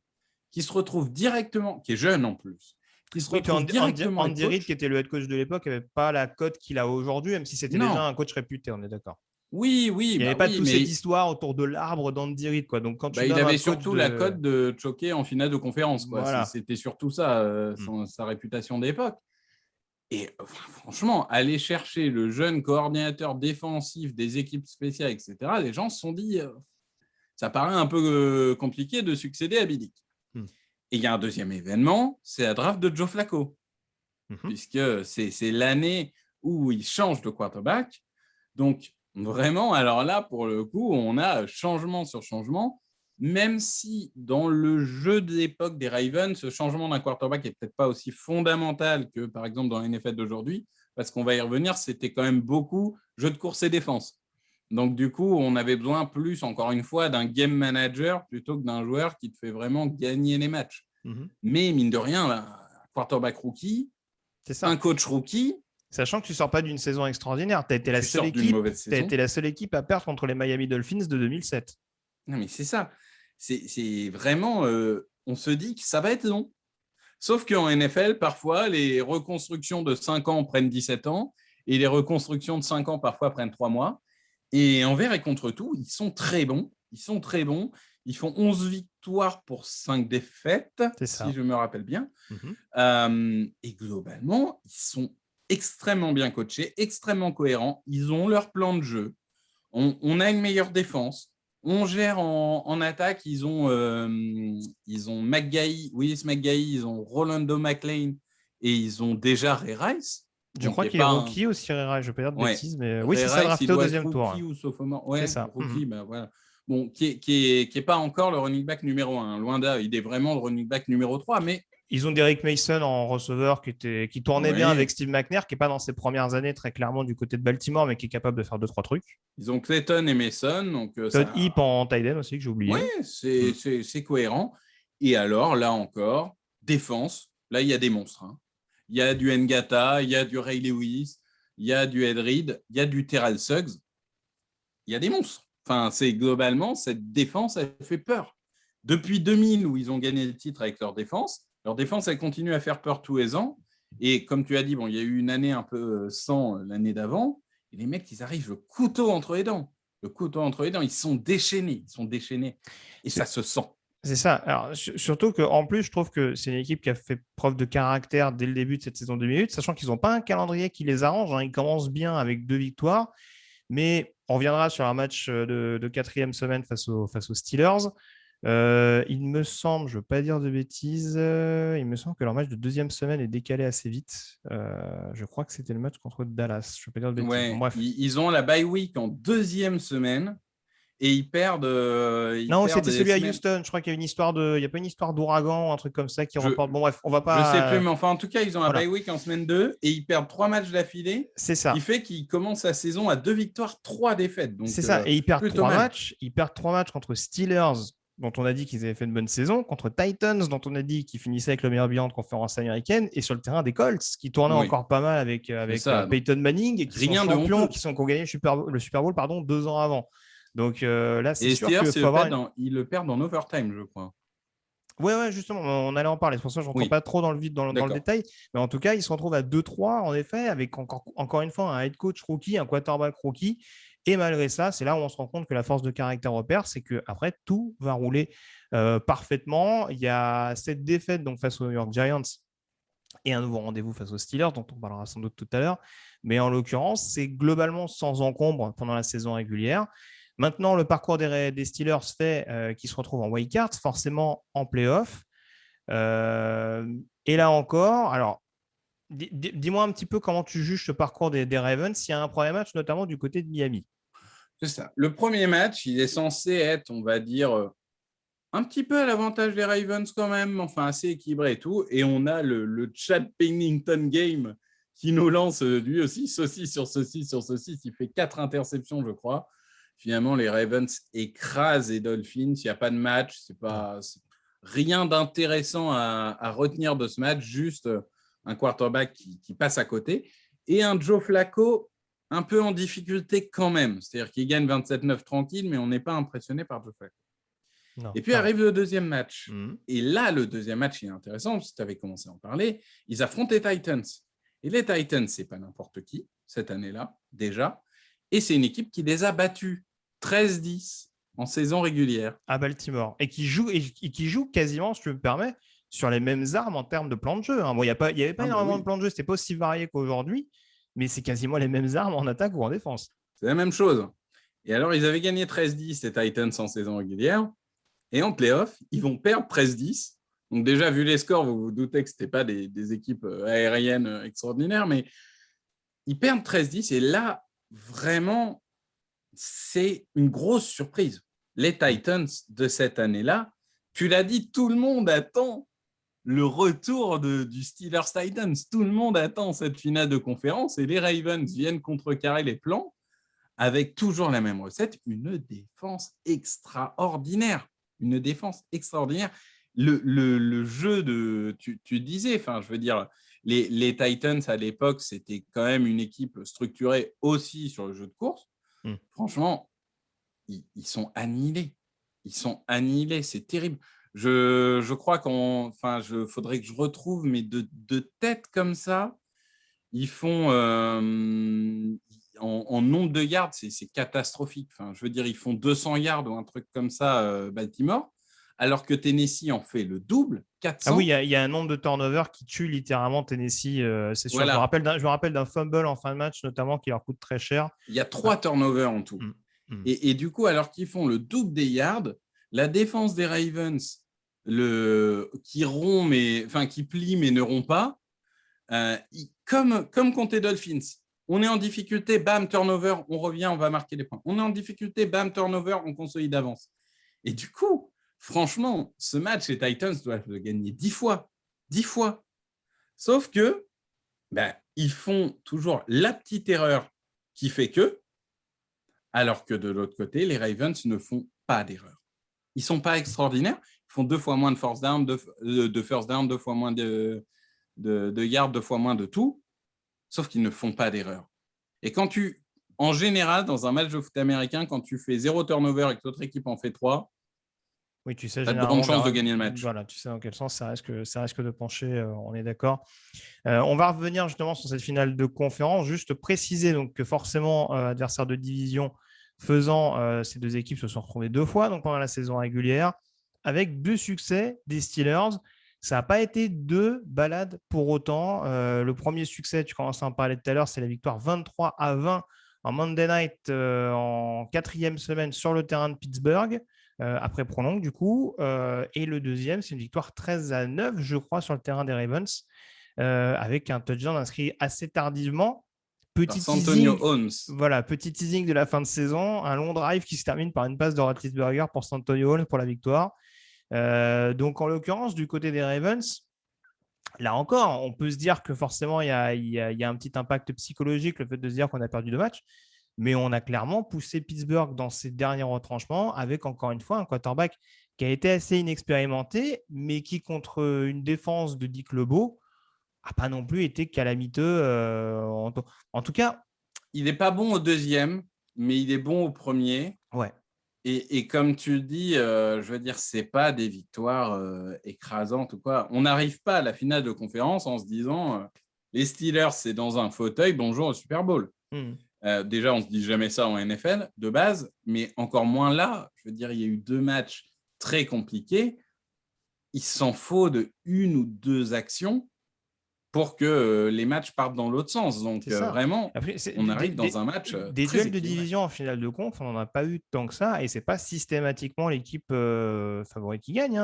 qui se retrouve directement, qui est jeune en plus, qui se retrouve directement Andy Reid, qui était le head coach de l'époque, n'avait pas la cote qu'il a aujourd'hui, même si c'était déjà un coach réputé, on est d'accord. Oui, il n'y avait pas toute cette histoire autour de l'arbre d'Andy Reid, quoi. Donc, quand tu il avait surtout la cote de choquer en finale de conférence, quoi. Voilà. C'était surtout ça, sa réputation d'époque. Et franchement, aller chercher le jeune coordinateur défensif des équipes spéciales, etc., les gens se sont dit, ça paraît un peu compliqué de succéder à Billick. Et il y a un deuxième événement, c'est la draft de Joe Flacco, puisque c'est l'année où il change de quarterback. Donc, vraiment, alors là, pour le coup, on a changement sur changement, même si dans le jeu de l'époque des Ravens, ce changement d'un quarterback n'est peut-être pas aussi fondamental que, par exemple, dans la NFL d'aujourd'hui, parce qu'on va y revenir, c'était quand même beaucoup jeu de course et défense. Donc, du coup, on avait besoin plus, encore une fois, d'un game manager plutôt que d'un joueur qui te fait vraiment gagner les matchs. Mais, mine de rien, un quarterback rookie, un coach rookie. Sachant que tu ne sors pas d'une saison extraordinaire. Tu as été la seule équipe à perdre contre les Miami Dolphins de 2007. Non, mais c'est ça. C'est vraiment, on se dit que ça va être long. Sauf qu'en NFL, parfois, les reconstructions de 5 ans prennent 17 ans et les reconstructions de 5 ans, parfois, prennent 3 mois. Et envers et contre tout, ils sont très bons. Ils font 11 victoires pour 5 défaites, si je me rappelle bien. Et globalement, ils sont extrêmement bien coachés, extrêmement cohérents. Ils ont leur plan de jeu. On a une meilleure défense. On gère en attaque. Ils ont Willis McGahee, ils ont Rolando McClain et ils ont déjà Ray Rice. Je crois qu'il est rookie aussi, Ray Rice. Je ne vais pas dire de bêtises, mais oui, c'est ça, drafté au deuxième tour. Rookie ou sophomore. Ouais, c'est ça. Rookie, voilà. Bon, qui est pas encore le running back numéro 1. Loin là, il est vraiment le running back numéro 3, mais ils ont Derrick Mason en receveur qui tournait bien avec Steve McNair, qui n'est pas dans ses premières années très clairement du côté de Baltimore, mais qui est capable de faire 2-3 trucs. Ils ont Clayton et Mason. Todd Heap en tight end aussi, que j'ai oublié. Oui, c'est cohérent. Et alors, là encore, défense, là, il y a des monstres. Il y a du Ngata, il y a du Ray Lewis, il y a du Ed Reed, il y a du Terrell Suggs. Il y a des monstres. Enfin, c'est globalement, cette défense, elle fait peur. Depuis 2000, où ils ont gagné le titre avec leur défense, elle continue à faire peur tous les ans. Et comme tu as dit, il y a eu une année un peu sans l'année d'avant. Et les mecs, ils arrivent le couteau entre les dents. Ils sont déchaînés. Et ça se sent. C'est ça. Alors, surtout qu'en plus, je trouve que c'est une équipe qui a fait preuve de caractère dès le début de cette saison 2008, sachant qu'ils n'ont pas un calendrier qui les arrange. Ils commencent bien avec 2 victoires. Mais on reviendra sur un match de 4e semaine face aux Steelers. Il me semble, je ne veux pas dire de bêtises, il me semble que leur match de 2e semaine est décalé assez vite. Je crois que c'était le match contre Dallas. Je ne veux pas dire de bêtises. Ouais, bref. Ils ont la bye week en 2e semaine et ils perdent. Non, c'était celui à Houston. Je crois qu'il y a il n'y a pas une histoire d'ouragan ou un truc comme ça qui remporte. Bon, bref, on va pas. Je ne sais plus, mais enfin, en tout cas, ils ont la bye week en semaine 2 et ils perdent 3 matchs d'affilée. C'est ça. Ce qui fait qu'ils commencent la saison à 2 victoires, 3 défaites. C'est ça. Et ils perdent 3 matchs. Ils perdent 3 matchs contre Steelers, dont on a dit qu'ils avaient fait une bonne saison, contre Titans, dont on a dit qu'ils finissaient avec le meilleur bilan de conférence américaine, et sur le terrain des Colts, qui tournaient encore pas mal avec Peyton Manning, et qui sont champions, qui ont gagné le Super Bowl 2 ans avant. Donc là, c'est sûr qu'il faut avoir... Ils le perdent en overtime, je crois. Ouais, justement, on allait en parler. C'est pour ça que je ne rentre Oui, pas trop dans le vide, dans le d'accord. détail. Mais en tout cas, ils se retrouvent à 2-3, en effet, avec encore une fois un head coach rookie, un quarterback rookie. Et malgré ça, c'est là où on se rend compte que la force de caractère opère, c'est qu'après, tout va rouler parfaitement. Il y a cette défaite donc, face aux New York Giants et un nouveau rendez-vous face aux Steelers, dont on parlera sans doute tout à l'heure. Mais en l'occurrence, c'est globalement sans encombre pendant la saison régulière. Maintenant, le parcours des Steelers fait qu'ils se retrouvent en wildcard, forcément en playoff. Et là encore, alors, dis-moi un petit peu comment tu juges ce parcours des Ravens, s'il y a un premier match, notamment du côté de Miami. C'est ça. Le premier match, il est censé être, on va dire, un petit peu à l'avantage des Ravens quand même, enfin assez équilibré et tout. Et on a le Chad Pennington game qui nous lance lui aussi, ceci sur ceci sur ceci. Il fait 4 interceptions, je crois. Finalement, les Ravens écrasent les Dolphins. Il n'y a pas de match. C'est rien d'intéressant à retenir de ce match, juste un quarterback qui passe à côté. Et un Joe Flacco un peu en difficulté quand même. C'est-à-dire qu'il gagne 27-9 tranquille, mais on n'est pas impressionné par Joe Flacco. Non, Et puis arrive le deuxième match. Mmh. Et là, le deuxième match, il est intéressant, parce que tu avais commencé à en parler. Ils affrontent les Titans. Et les Titans, ce n'est pas n'importe qui, cette année-là, déjà. Et c'est une équipe qui les a battus 13-10 en saison régulière. À Baltimore. Et qui joue quasiment, si tu me permets, sur les mêmes armes en termes de plan de jeu. Hein. Bon, il n'y avait pas énormément de plans de jeu, c'était pas aussi varié qu'aujourd'hui, mais c'est quasiment les mêmes armes en attaque ou en défense. C'est la même chose. Et alors, ils avaient gagné 13-10, les Titans, en saison régulière. Et en playoff, ils vont perdre 13-10. Donc déjà, vu les scores, vous vous doutez que ce n'était pas des équipes aériennes extraordinaires, mais ils perdent 13-10. Et là, vraiment, c'est une grosse surprise. Les Titans de cette année-là, tu l'as dit, tout le monde attend le retour du Steelers-Titans. Tout le monde attend cette finale de conférence et les Ravens viennent contrecarrer les plans avec toujours la même recette, une défense extraordinaire. Une défense extraordinaire. Le jeu de... Tu disais, enfin, je veux dire, les Titans, à l'époque, c'était quand même une équipe structurée aussi sur le jeu de course. Franchement, ils sont annihilés. Ils sont annihilés, c'est terrible. Je crois faudrait que je retrouve, mais de tête comme ça, ils font en nombre de yards, c'est catastrophique. Enfin, je veux dire, ils font 200 yards ou un truc comme ça, Baltimore, alors que Tennessee en fait le double, 400. Ah oui, il y a un nombre de turnovers qui tue littéralement Tennessee, c'est sûr. Voilà. Je me rappelle d'un fumble en fin de match, notamment, qui leur coûte très cher. Il y a 3 turnovers en tout. Et du coup, alors qu'ils font le double des yards, la défense des Ravens, qui plie mais ne rompt pas, comme contre les Dolphins. On est en difficulté, bam, turnover, on revient, on va marquer les points. On est en difficulté, bam, turnover, on consolide d'avance. Et du coup, franchement, ce match, les Titans doivent le gagner 10 fois. 10 fois. Sauf que, ils font toujours la petite erreur qui fait que, alors que de l'autre côté, les Ravens ne font pas d'erreur. Ils ne sont pas extraordinaires. Ils font 2 fois moins de first down, de first down, 2 fois moins de yards, 2 fois moins de tout. Sauf qu'ils ne font pas d'erreur. Et en général, dans un match de foot américain, quand tu fais 0 turnover et que l'autre équipe en fait 3, oui, tu sais, tu as de grandes chances de gagner le match. Voilà, tu sais dans quel sens ça risque de pencher, on est d'accord. On va revenir justement sur cette finale de conférence, juste préciser donc, que forcément, adversaire de division faisant, ces deux équipes se sont retrouvées 2 fois donc, pendant la saison régulière, avec 2 succès des Steelers. Ça n'a pas été 2 balades pour autant. Le premier succès, tu commences à en parler tout à l'heure, c'est la victoire 23-20 en Monday Night en 4e semaine sur le terrain de Pittsburgh. Après prolongue du coup. Et le deuxième, c'est une victoire 13-9, je crois, sur le terrain des Ravens, avec un touchdown inscrit assez tardivement. Petit teasing, petit teasing de la fin de saison, un long drive qui se termine par une passe de Roethlisberger pour Santonio Holmes pour la victoire. Donc en l'occurrence, du côté des Ravens, là encore, on peut se dire que forcément, il y a un petit impact psychologique, le fait de se dire qu'on a perdu 2 matchs. Mais on a clairement poussé Pittsburgh dans ses derniers retranchements avec, encore une fois, un quarterback qui a été assez inexpérimenté, mais qui, contre une défense de Dick LeBeau, n'a pas non plus été calamiteux. En tout cas... Il n'est pas bon au deuxième, mais il est bon au premier. Ouais. Et comme tu le dis, je veux dire, c'est pas des victoires écrasantes ou quoi. On n'arrive pas à la finale de conférence en se disant les Steelers, c'est dans un fauteuil, bonjour au Super Bowl. Déjà, on ne se dit jamais ça en NFL de base, mais encore moins là. Je veux dire, il y a eu 2 matchs très compliqués. Il s'en faut de 1 ou 2 actions pour que les matchs partent dans l'autre sens. Donc, vraiment, après, on arrive dans un match des très duels de équilibré. division en finale de conf, on n'en a pas eu tant que ça, et c'est pas systématiquement l'équipe favorite qui gagne.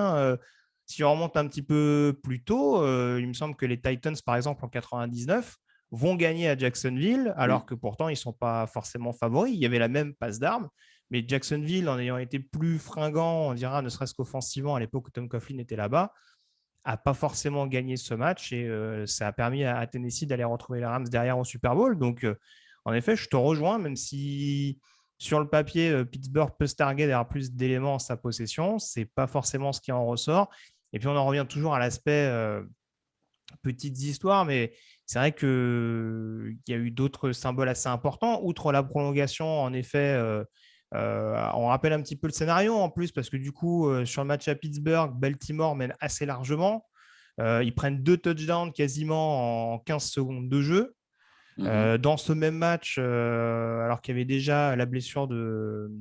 Si on remonte un petit peu plus tôt, il me semble que les Titans, par exemple, en 99, vont gagner à Jacksonville, alors que pourtant, ils ne sont pas forcément favoris. Il y avait la même passe d'armes, mais Jacksonville, en ayant été plus fringant, on dira, ne serait-ce qu'offensivement, à l'époque où Tom Coughlin était là-bas, n'a pas forcément gagné ce match et ça a permis à Tennessee d'aller retrouver les Rams derrière au Super Bowl. Donc, en effet, je te rejoins, même si sur le papier, Pittsburgh peut se targuer d'avoir plus d'éléments en sa possession, c'est pas forcément ce qui en ressort. Et puis, on en revient toujours à l'aspect petites histoires, mais c'est vrai qu'il y a eu d'autres symboles assez importants. Outre la prolongation, en effet, on rappelle un petit peu le scénario en plus, parce que du coup, sur le match à Pittsburgh, Baltimore mène assez largement. Ils prennent 2 touchdowns quasiment en 15 secondes de jeu. Dans ce même match, alors qu'il y avait déjà la blessure de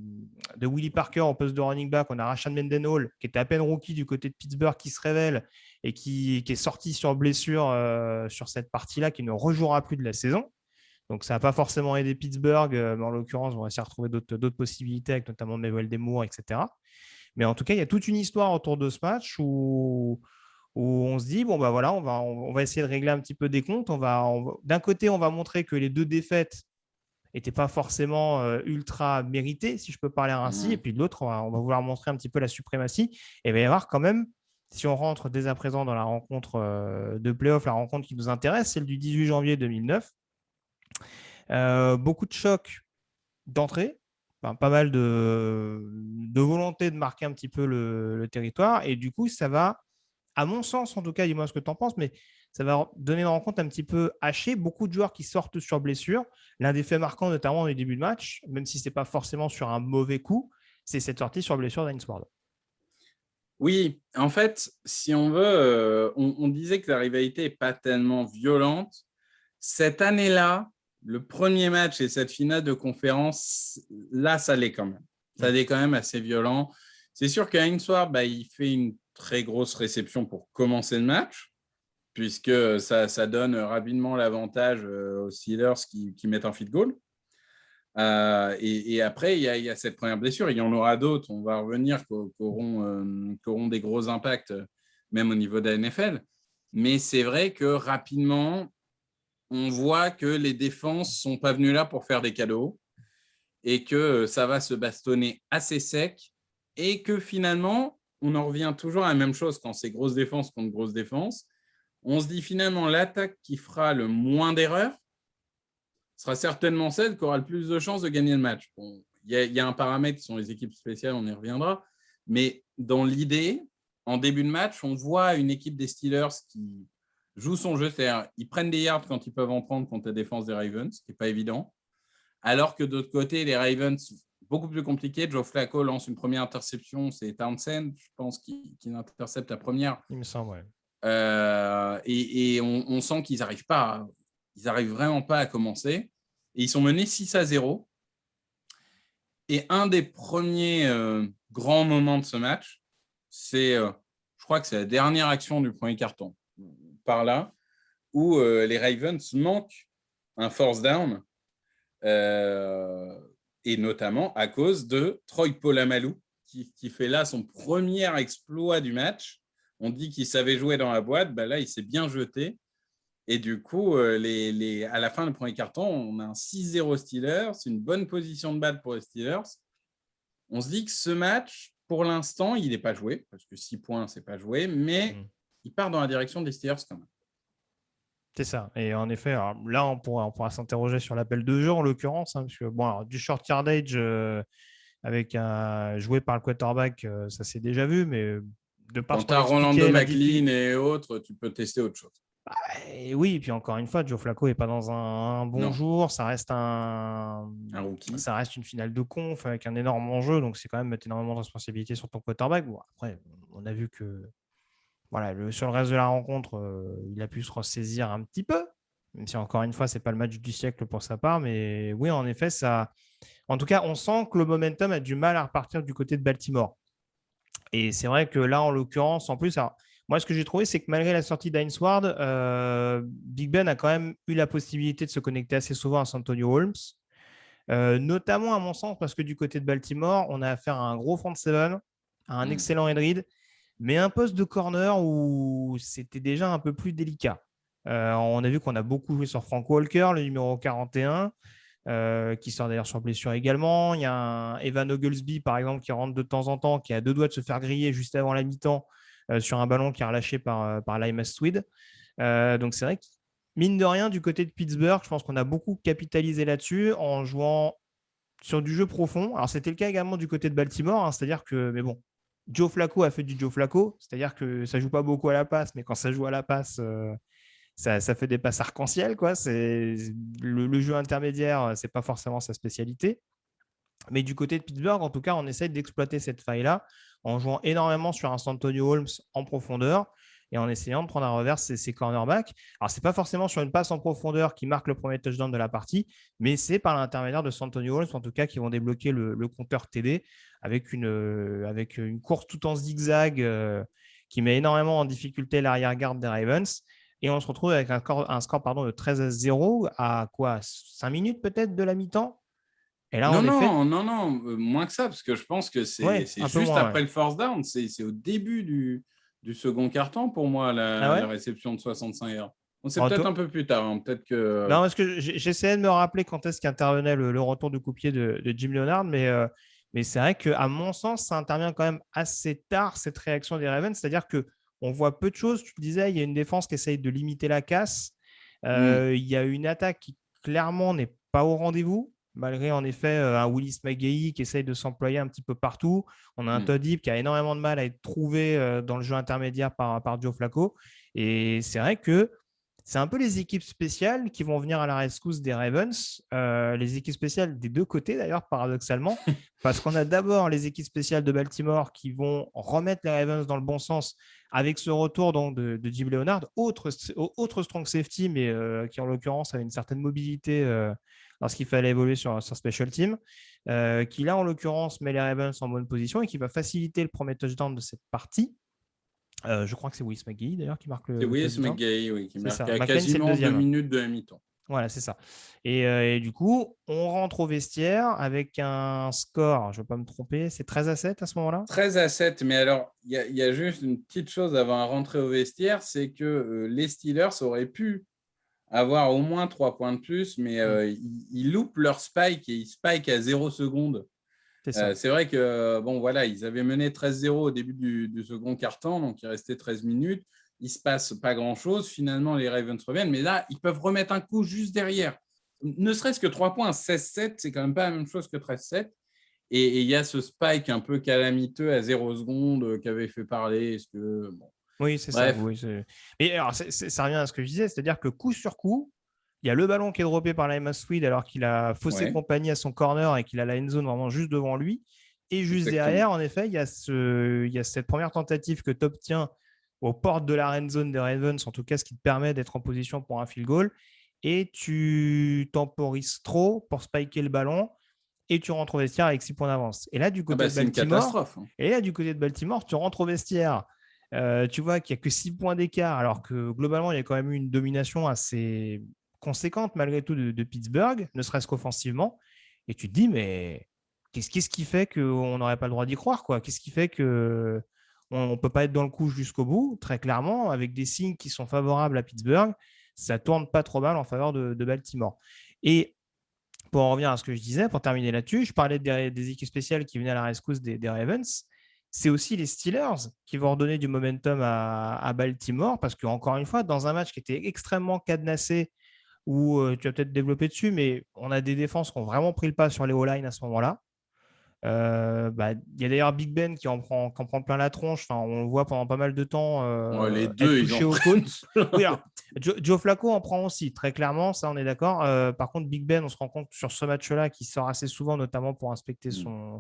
Willie Parker au poste de running back, on a Rashad Mendenhall, qui était à peine rookie du côté de Pittsburgh, qui se révèle et qui est sorti sur blessure sur cette partie-là, qui ne rejouera plus de la saison. Donc, ça n'a pas forcément aidé Pittsburgh, mais en l'occurrence, on va essayer de retrouver d'autres possibilités, avec notamment Mevell Demour, etc. Mais en tout cas, il y a toute une histoire autour de ce match où on se dit, bon, bah voilà, on va essayer de régler un petit peu des comptes. D'un côté, on va montrer que les 2 défaites n'étaient pas forcément ultra méritées, si je peux parler ainsi. Et puis de l'autre, on va vouloir montrer un petit peu la suprématie. Et il va y avoir quand même, si on rentre dès à présent dans la rencontre de playoff, la rencontre qui nous intéresse, celle du 18 janvier 2009. Beaucoup de chocs d'entrée, enfin, pas mal de volonté de marquer un petit peu le territoire. Et du coup, ça va, à mon sens, en tout cas, dis-moi ce que tu en penses, mais ça va donner une rencontre un petit peu hachée. Beaucoup de joueurs qui sortent sur blessure. L'un des faits marquants, notamment au début de match, même si ce n'est pas forcément sur un mauvais coup, c'est cette sortie sur blessure d'Hines Ward. Oui, en fait, si on veut, on disait que la rivalité n'est pas tellement violente. Cette année-là, le premier match et cette finale de conférence, là, ça l'est quand même. Ça l'est quand même assez violent. C'est sûr qu'Hines Ward, il fait une très grosse réception pour commencer le match, puisque ça donne rapidement l'avantage aux Steelers qui mettent un field goal. Et après, il y a cette première blessure. Il y en aura d'autres, on va revenir, qui auront des gros impacts, même au niveau de la NFL. Mais c'est vrai que rapidement, on voit que les défenses ne sont pas venues là pour faire des cadeaux et que ça va se bastonner assez sec et que finalement, on en revient toujours à la même chose quand c'est grosse défense contre grosse défense. On se dit finalement, l'attaque qui fera le moins d'erreurs sera certainement celle qui aura le plus de chances de gagner le match. Bon, il y a un paramètre qui sont les équipes spéciales, on y reviendra. Mais dans l'idée, en début de match, on voit une équipe des Steelers qui joue son jeu, c'est-à-dire ils prennent des yards quand ils peuvent en prendre contre la défense des Ravens, ce qui n'est pas évident. Alors que d'autre côté, les Ravens, beaucoup plus compliqué. Joe Flacco lance une première interception, c'est Townsend, je pense, qui intercepte la première. Il me semble, ouais. Et on sent qu'ils n'arrivent pas, ils n'arrivent vraiment pas à commencer. Et ils sont menés 6-0. Et un des premiers grands moments de ce match, c'est, je crois que c'est la dernière action du premier carton, par là, où les Ravens manquent un force down, et notamment à cause de Troy Polamalu, qui fait là son premier exploit du match. On dit qu'il savait jouer dans la boîte, là, il s'est bien jeté. Et du coup, à la fin du premier carton, on a un 6-0 Steelers, c'est une bonne position de balle pour les Steelers. On se dit que ce match, pour l'instant, il n'est pas joué, parce que 6 points, ce n'est pas joué, mais il part dans la direction des Steelers quand même. C'est ça. Et en effet, là, on pourra s'interroger sur l'appel de jeu, en l'occurrence, parce que du short yardage avec un joué par le quarterback, ça s'est déjà vu, mais de par Quand ce tu qu'on as Rolando expliquait, McLean et autres, tu peux tester autre chose. Et oui, et puis encore une fois, Joe Flacco n'est pas dans un bon Non, jour. Ça un rookie. reste une finale de conf avec un énorme enjeu. Donc, c'est quand même mettre énormément de responsabilités sur ton quarterback. Bon, après, on a vu que voilà, sur le reste de la rencontre, il a pu se ressaisir un petit peu. Même si encore une fois, c'est pas le match du siècle pour sa part. Mais oui, en effet, en tout cas, on sent que le momentum a du mal à repartir du côté de Baltimore. Et c'est vrai que là, en l'occurrence, en plus, alors, moi, ce que j'ai trouvé, c'est que malgré la sortie d'Heinz Ward, Big Ben a quand même eu la possibilité de se connecter assez souvent à Santonio Holmes, notamment à mon sens, parce que du côté de Baltimore, on a affaire à un gros front seven, à un Mm. excellent Ed Reed, mais un poste de corner où c'était déjà un peu plus délicat. On a vu qu'on a beaucoup joué sur Frank Walker, le numéro 41, qui sort d'ailleurs sur blessure également. Il y a un Evan Oglesby, par exemple, qui rentre de temps en temps, qui a deux doigts de se faire griller juste avant la mi-temps sur un ballon qui est relâché par Limas Tweed. Donc c'est vrai que, mine de rien, du côté de Pittsburgh, je pense qu'on a beaucoup capitalisé là-dessus en jouant sur du jeu profond. Alors c'était le cas également du côté de Baltimore, hein, c'est-à-dire que, mais bon, Joe Flacco a fait du Joe Flacco, c'est-à-dire que ça joue pas beaucoup à la passe, mais quand ça joue à la passe, ça fait des passes arc-en-ciel, quoi. Le jeu intermédiaire, c'est pas forcément sa spécialité. Mais du côté de Pittsburgh, en tout cas, on essaye d'exploiter cette faille-là en jouant énormément sur un Santonio Holmes en profondeur et en essayant de prendre à revers ses cornerbacks. Alors, c'est pas forcément sur une passe en profondeur qui marque le premier touchdown de la partie, mais c'est par l'intermédiaire de Santonio Holmes, en tout cas, qui vont débloquer le compteur TD avec une course tout en zigzag qui met énormément en difficulté l'arrière-garde des Ravens. Et on se retrouve avec un score de 13-0 à quoi 5 minutes peut-être de la mi-temps. Et là, Non, en effet, non, non, non, moins que ça, parce que je pense que c'est ouais, c'est un peu juste moins. Ouais. après le force down, c'est au début du second quart-temps pour moi, Ah la ouais? réception de 65 yards. Bon, c'est En peut-être to- un peu plus tard, hein, peut-être que. Non, parce que j'essayais de me rappeler quand est-ce qu'intervenait le retour du coup-pied de Jim Leonard, mais c'est vrai qu'à mon sens, ça intervient quand même assez tard, cette réaction des Ravens. C'est-à-dire qu'on voit peu de choses. Tu le disais, il y a une défense qui essaye de limiter la casse. Hmm, Il y a une attaque qui clairement n'est pas au rendez-vous, malgré en effet un Willis McGahee qui essaye de s'employer un petit peu partout. On a un hmm. Todd Heap qui a énormément de mal à être trouvé dans le jeu intermédiaire par Joe Flacco. Et c'est vrai que c'est un peu les équipes spéciales qui vont venir à la rescousse des Ravens, les équipes spéciales des deux côtés d'ailleurs, paradoxalement, parce qu'on a d'abord les équipes spéciales de Baltimore qui vont remettre les Ravens dans le bon sens avec ce retour donc, de Jim Leonard, autre strong safety, mais qui en l'occurrence avait une certaine mobilité lorsqu'il fallait évoluer sur Special Team, qui là en l'occurrence met les Ravens en bonne position et qui va faciliter le premier touchdown de cette partie. Je crois que c'est Willis McGahee d'ailleurs qui marque C'est le Willis touchdown. McGahee, oui, qui C'est marque ça. à McLean, c'est le quasiment deux deuxième. minutes de la mi-temps. Voilà, c'est ça. Et du coup, on rentre au vestiaire avec un score, je ne vais pas me tromper, c'est 13-7 à ce moment-là? 13-7, mais alors, il y a juste une petite chose avant de rentrer au vestiaire, c'est que les Steelers auraient pu avoir au moins 3 points de plus, mais Hmm, ils loupent leur spike et ils spike à 0 secondes. c'est ça. C'est vrai que, bon, voilà, ils avaient mené 13-0 au début du second quart-temps, donc il restait 13 minutes. Il se passe pas grand-chose. Finalement, les Ravens reviennent, mais là, ils peuvent remettre un coup juste derrière. Ne serait-ce que 3 points, 16-7, c'est quand même pas la même chose que 13-7. Et il y a ce spike un peu calamiteux à 0 secondes qu'avait fait parler. Est-ce que, bon, Oui, c'est ça. bref, Oui, mais alors, ça revient à ce que je disais, c'est-à-dire que coup sur coup, il y a le ballon qui est droppé par Lima Swede alors qu'il a faussé ouais, compagnie à son corner et qu'il a la end zone vraiment juste devant lui. Et juste exactement. derrière, en effet, il y a cette première tentative que tu obtiens aux portes de la end zone des Ravens, en tout cas, ce qui te permet d'être en position pour un field goal. Et tu temporises trop pour spiker le ballon et tu rentres au vestiaire avec 6 points d'avance. Et là, du Ah côté bah, de c'est une Baltimore, catastrophe, hein. tu rentres au vestiaire. Tu vois qu'il n'y a que 6 points d'écart, alors que globalement, il y a quand même eu une domination assez conséquente malgré tout de Pittsburgh, ne serait-ce qu'offensivement. Et tu te dis, mais qu'est-ce qui fait qu'on n'aurait pas le droit d'y croire, quoi? Qu'est-ce qui fait que on ne peut pas être dans le coup jusqu'au bout? Très clairement, avec des signes qui sont favorables à Pittsburgh, ça tourne pas trop mal en faveur de Baltimore. Et pour en revenir à ce que je disais, pour terminer là-dessus, je parlais des équipes spéciales qui venaient à la rescousse des Ravens. C'est aussi les Steelers qui vont redonner du momentum à Baltimore parce qu'encore une fois, dans un match qui était extrêmement cadenassé, où tu vas peut-être développer dessus, mais on a des défenses qui ont vraiment pris le pas sur les O-line à ce moment-là. Il y a d'ailleurs Big Ben qui en prend plein la tronche. Enfin, on le voit pendant pas mal de temps Les être deux, ils touché en aux prennent côtes. plein. Oui, alors, Joe Flacco en prend aussi, très clairement, ça on est d'accord. Par contre, Big Ben, on se rend compte sur ce match-là qu'il sort assez souvent, notamment pour inspecter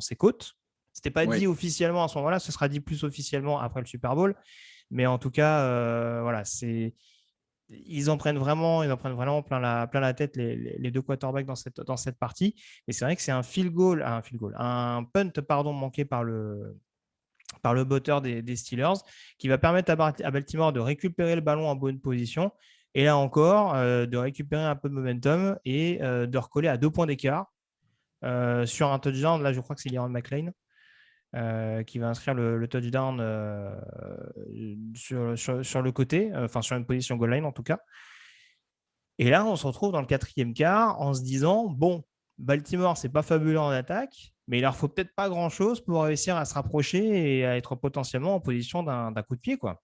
ses côtes. C'était pas dit Oui. officiellement à ce moment-là, ce sera dit plus officiellement après le Super Bowl. Mais en tout cas, voilà, ils en prennent vraiment plein la tête, les deux quarterbacks dans cette partie. Et c'est vrai que c'est un punt pardon, manqué par le botteur des Steelers qui va permettre à Baltimore de récupérer le ballon en bonne position. Et là encore, de récupérer un peu de momentum et de recoller à 2 points d'écart sur un touchdown. Là, je crois que c'est Liam McLean qui va inscrire le touchdown sur le côté, enfin sur une position goal line en tout cas. Et là, on se retrouve dans le 4e quart en se disant, bon, Baltimore, c'est pas fabuleux en attaque, mais il leur faut peut-être pas grand-chose pour réussir à se rapprocher et à être potentiellement en position d'un coup de pied, quoi.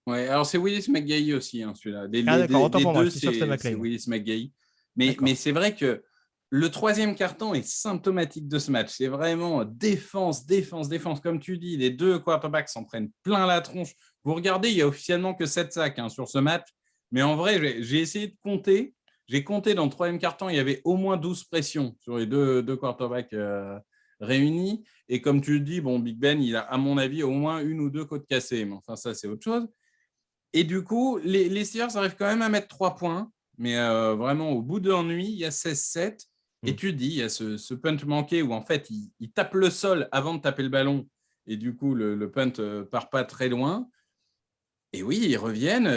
Ouais, alors c'est Willis McGahee aussi, hein, celui-là. Ah d'accord, autant Des pour moi, deux, j'étais sûr que c'était c'est McLean. Willis McGahee. Mais D'accord. c'est vrai que le troisième carton est symptomatique de ce match. C'est vraiment défense, défense, défense. Comme tu dis, les deux quarterbacks s'en prennent plein la tronche. Vous regardez, il n'y a officiellement que 7 sacs sur ce match. Mais en vrai, j'ai essayé de compter. J'ai compté dans le troisième carton, il y avait au moins 12 pressions sur les deux quarterbacks réunis. Et comme tu le dis, bon, Big Ben, il a, à mon avis, au moins une ou deux côtes cassées. Mais enfin, ça, c'est autre chose. Et du coup, les Steelers arrivent quand même à mettre 3 points, mais vraiment au bout de l'ennui, il y a 16-7. Et tu dis, il y a ce punt manqué où en fait, il tape le sol avant de taper le ballon. Et du coup, le punt part pas très loin. Et oui, ils reviennent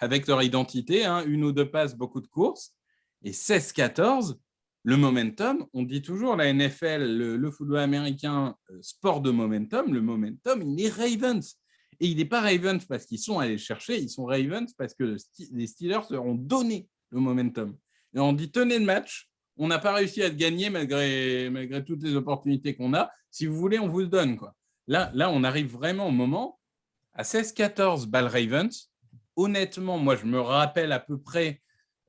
avec leur identité, une ou deux passes, beaucoup de courses. Et 16-14, le momentum, on dit toujours la NFL, le football américain, sport de momentum, le momentum, il est Ravens. Et il n'est pas Ravens parce qu'ils sont allés le chercher, ils sont Ravens parce que les Steelers leur ont donné le momentum. Et on dit tenez le match, on n'a pas réussi à le gagner malgré toutes les opportunités qu'on a. Si vous voulez, on vous le donne, quoi. Là, on arrive vraiment au moment à 16-14, Ball Ravens. Honnêtement, moi, je me rappelle à peu près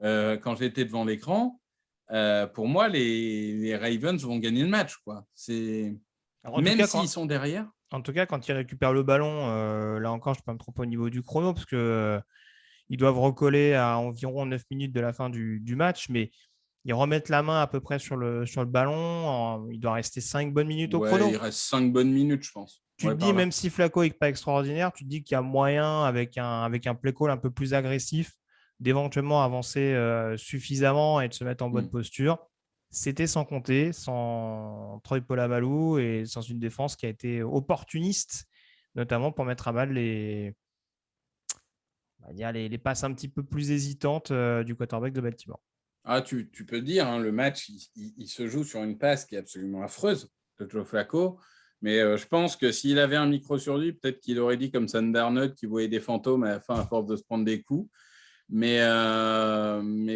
quand j'étais devant l'écran. Pour moi, les Ravens vont gagner le match, quoi. Alors, Même s'ils sont derrière. en tout cas, quand ils récupèrent le ballon, là encore, je peux me tromper au niveau du chrono parce que ils doivent recoller à environ 9 minutes de la fin du match, mais ils remettent la main à peu près sur le ballon. Il doit rester 5 bonnes minutes au Ouais, il chrono. reste 5 bonnes minutes, je pense. Tu Ouais, te dis, par là. même si Flacco n'est pas extraordinaire, tu te dis qu'il y a moyen, avec un play call un peu plus agressif, d'éventuellement avancer suffisamment et de se mettre en bonne posture. C'était sans compter, sans Troy Polamalu et sans une défense qui a été opportuniste, notamment pour mettre à mal les passes un petit peu plus hésitantes du quarterback de Baltimore. Ah, tu peux dire, le match, il se joue sur une passe qui est absolument affreuse de Joe Flacco. Mais je pense que s'il avait un micro sur lui, peut-être qu'il aurait dit comme Sam Darnold qu'il voyait des fantômes à la fin à force de se prendre des coups. Mais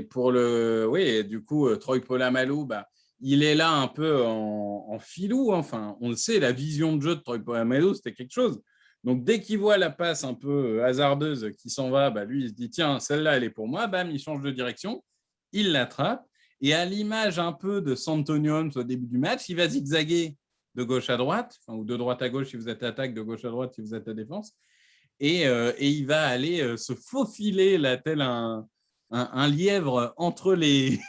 pour le. Oui, du coup, Troy Polamalu, il est là un peu en filou. Enfin, on le sait, la vision de jeu de Troy Polamalu, c'était quelque chose. Donc, dès qu'il voit la passe un peu hasardeuse qui s'en va, lui, il se dit tiens, celle-là, elle est pour moi. Bam, il change de direction, il l'attrape. Et à l'image un peu de Santonion au début du match, il va zigzaguer de gauche à droite, ou de droite à gauche si vous êtes attaque, de gauche à droite si vous êtes à défense. Et il va aller se faufiler là, tel un lièvre entre les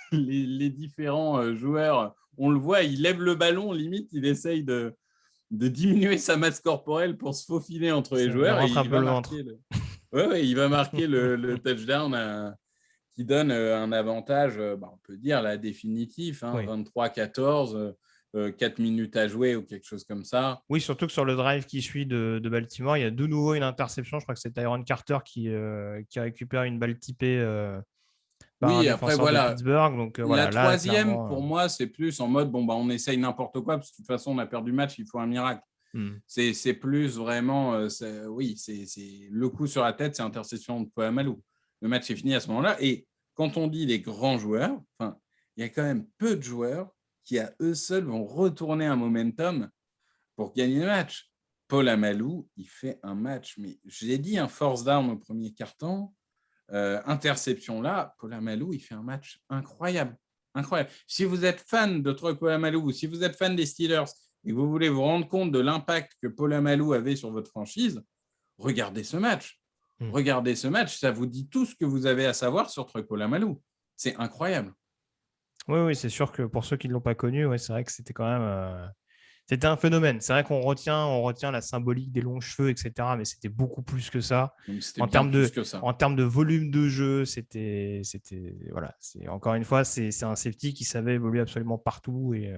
différents joueurs. On le voit, il lève le ballon, limite, il essaye de diminuer sa masse corporelle pour se faufiler entre les Il joueurs et rentre un il peu va le marquer ventre. il va marquer le touchdown qui donne un avantage, on peut dire, là, définitif, Oui. 23-14, 4 minutes à jouer ou quelque chose comme ça. Oui, surtout que sur le drive qui suit de Baltimore, il y a de nouveau une interception. Je crois que c'est Tyron Carter qui récupère une balle typée par un Oui, après, défenseur de voilà. Pittsburgh. Donc La voilà, là, troisième, clairement. pour moi, c'est plus en mode, on essaye n'importe quoi, parce que de toute façon, on a perdu le match, il faut un miracle. C'est plus vraiment, oui, c'est le coup sur la tête, c'est interception de Polamalu. Le match est fini à ce moment-là. Et quand on dit les grands joueurs, il y a quand même peu de joueurs qui, à eux seuls, vont retourner un momentum pour gagner le match. Polamalu, il fait un match, mais j'ai dit un force down au premier quart-temps, interception là, Polamalu, il fait un match incroyable. Incroyable. Si vous êtes fan de Troy Polamalu ou si vous êtes fan des Steelers et que vous voulez vous rendre compte de l'impact que Polamalu avait sur votre franchise, regardez ce match. Regardez ce match, ça vous dit tout ce que vous avez à savoir sur Troy Polamalu. C'est incroyable. Oui, c'est sûr que pour ceux qui ne l'ont pas connu, ouais, c'est vrai que c'était quand même c'était un phénomène. C'est vrai qu'on retient la symbolique des longs cheveux, etc. Mais c'était beaucoup plus que ça. Donc, c'était En bien termes plus que ça. en termes de volume de jeu, voilà. Encore une fois, c'est un safety qui savait évoluer absolument partout Et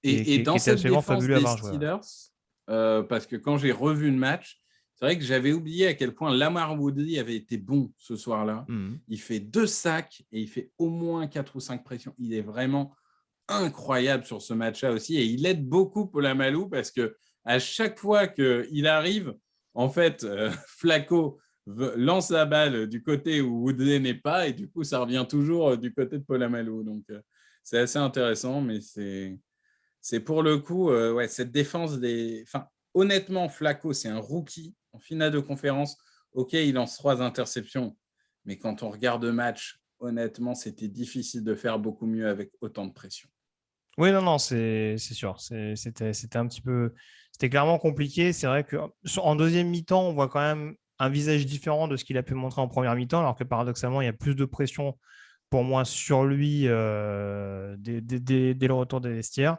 qui dans était cette absolument défense fabuleux à des voir jouer. Steelers, parce que quand j'ai revu le match, c'est vrai que j'avais oublié à quel point Lamar Woodley avait été bon ce soir-là. Il fait 2 sacs et il fait au moins 4 ou 5 pressions. Il est vraiment incroyable sur ce match-là aussi. Et il aide beaucoup Polamalu parce que à chaque fois qu'il arrive, en fait, Flacco lance la balle du côté où Woodley n'est pas et du coup, ça revient toujours du côté de Polamalu. Donc, c'est assez intéressant, mais c'est pour le coup, ouais, cette défense des... Enfin, honnêtement, Flacco, c'est un rookie en finale de conférence. OK, il lance 3 interceptions, mais quand on regarde le match, honnêtement, c'était difficile de faire beaucoup mieux avec autant de pression. Oui, non, c'est sûr. C'était un petit peu... C'était clairement compliqué. C'est vrai qu'en deuxième mi-temps, on voit quand même un visage différent de ce qu'il a pu montrer en première mi-temps, alors que paradoxalement, il y a plus de pression pour moi sur lui dès le retour des vestiaires.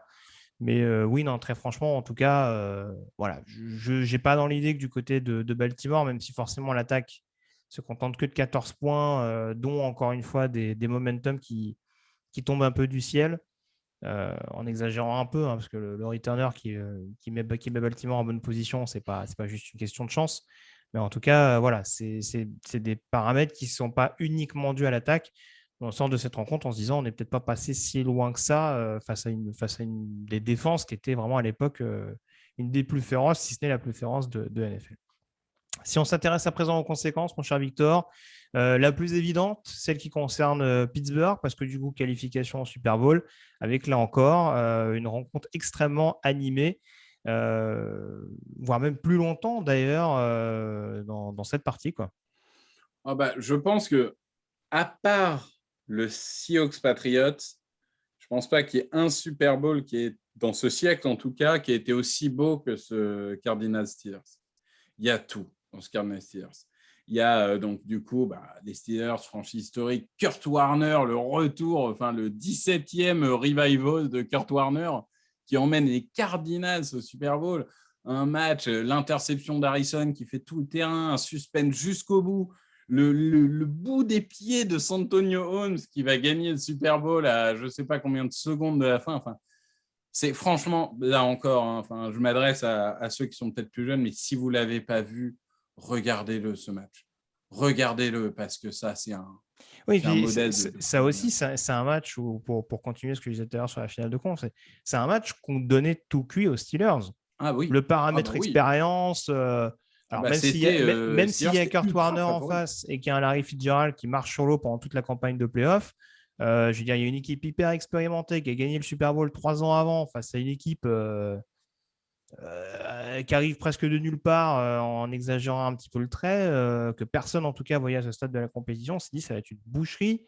Mais oui, non, très franchement, en tout cas, voilà, je n'ai pas dans l'idée que du côté de Baltimore, même si forcément l'attaque se contente que de 14 points, dont encore une fois des momentum qui tombent un peu du ciel, en exagérant un peu, hein, parce que le returner qui met Baltimore en bonne position, c'est pas juste une question de chance. Mais en tout cas, voilà, c'est des paramètres qui ne sont pas uniquement dus à l'attaque. On sort de cette rencontre en se disant on n'est peut-être pas passé si loin que ça face à une des défenses qui était vraiment à l'époque une des plus féroces, si ce n'est la plus féroce de NFL. Si on s'intéresse à présent aux conséquences, mon cher Victor, la plus évidente, celle qui concerne Pittsburgh, parce que du coup, qualification au Super Bowl, avec là encore une rencontre extrêmement animée, voire même plus longtemps d'ailleurs dans cette partie, quoi. Ah bah, je pense que à part le Seahawks Patriots, je pense pas qu'il y ait un Super Bowl qui est dans ce siècle en tout cas qui a été aussi beau que ce Cardinals Steelers. Il y a tout dans ce Cardinals Steelers. Il y a donc du coup les Steelers, franchise historique, Kurt Warner, le retour, enfin le 17e revival de Kurt Warner qui emmène les Cardinals au Super Bowl. Un match, l'interception d'Harrison qui fait tout le terrain, un suspense jusqu'au bout. Le bout des pieds de Santonio Holmes qui va gagner le Super Bowl à je ne sais pas combien de secondes de la fin. Enfin, c'est franchement, là encore, hein, enfin, je m'adresse à ceux qui sont peut-être plus jeunes, mais si vous ne l'avez pas vu, regardez-le ce match. Regardez-le parce que ça, c'est un modèle de ça aussi, c'est un match où, pour continuer ce que je disais tout à l'heure sur la finale de conf, c'est un match qu'on donnait tout cuit aux Steelers. Ah oui. Le paramètre Oui. expérience. Alors, même s'il y a Kurt Warner en face et qu'il y a un Larry Fitzgerald qui marche sur l'eau pendant toute la campagne de playoff, je veux dire, il y a une équipe hyper expérimentée qui a gagné le Super Bowl 3 ans avant face à une équipe qui arrive presque de nulle part en exagérant un petit peu le trait, que personne en tout cas voyait à ce stade de la compétition. On s'est dit ça va être une boucherie.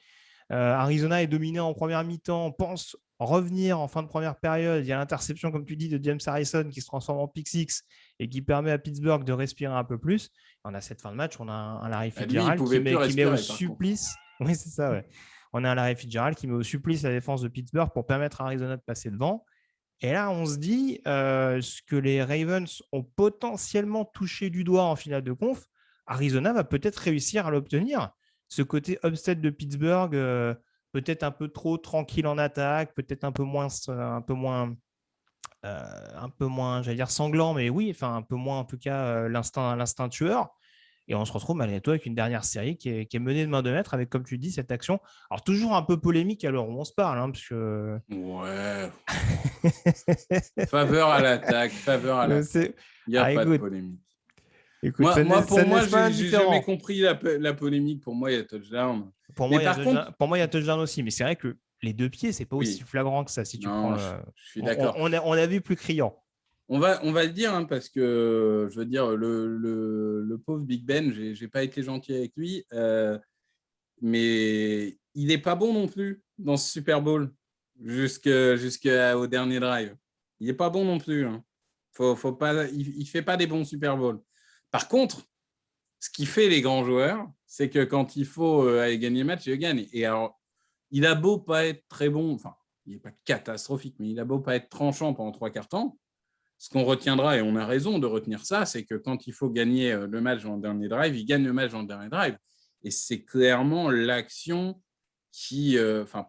Arizona est dominé en première mi-temps, pense revenir en fin de première période. Il y a l'interception, comme tu dis, de James Harrison qui se transforme en pick six et qui permet à Pittsburgh de respirer un peu plus. On a cette fin de match, on a un Larry Fitzgerald qui met au supplice. Oui, c'est ça, ouais. On a un Larry Fitzgerald qui met au supplice la défense de Pittsburgh pour permettre à Arizona de passer devant. Et là, on se dit ce que les Ravens ont potentiellement touché du doigt en finale de conf, Arizona va peut-être réussir à l'obtenir. Ce côté upset de Pittsburgh, peut-être un peu trop tranquille en attaque, peut-être un peu moins, j'allais dire sanglant, mais oui, enfin un peu moins en tout cas l'instinct tueur. Et on se retrouve malgré tout avec une dernière série qui est menée de main de maître avec, comme tu dis, cette action. Alors toujours un peu polémique à l'heure où on se parle, hein, parce que... Ouais. Faveur à l'attaque. Il n'y a pas de polémique. Écoute, pour moi, j'ai jamais compris la polémique. Pour moi, il y a touchdown. Pour moi, il y a touchdown aussi. Mais c'est vrai que les deux pieds, c'est pas aussi flagrant que ça. Si tu prends je suis d'accord. On a vu plus criant. On va le dire, hein, parce que je veux dire, le pauvre Big Ben, j'ai pas été gentil avec lui, mais il n'est pas bon non plus dans ce Super Bowl jusqu'au dernier drive. Il n'est pas bon non plus. Hein. Faut pas, il ne fait pas des bons Super Bowls. Par contre, ce qui fait les grands joueurs, c'est que quand il faut aller gagner le match, il le gagne. Et alors, il a beau pas être très bon, enfin, il n'est pas catastrophique, mais il a beau pas être tranchant pendant 3/4 temps, ce qu'on retiendra, et on a raison de retenir ça, c'est que quand il faut gagner le match dans le dernier drive, il gagne le match dans le dernier drive. Et c'est clairement l'action qui,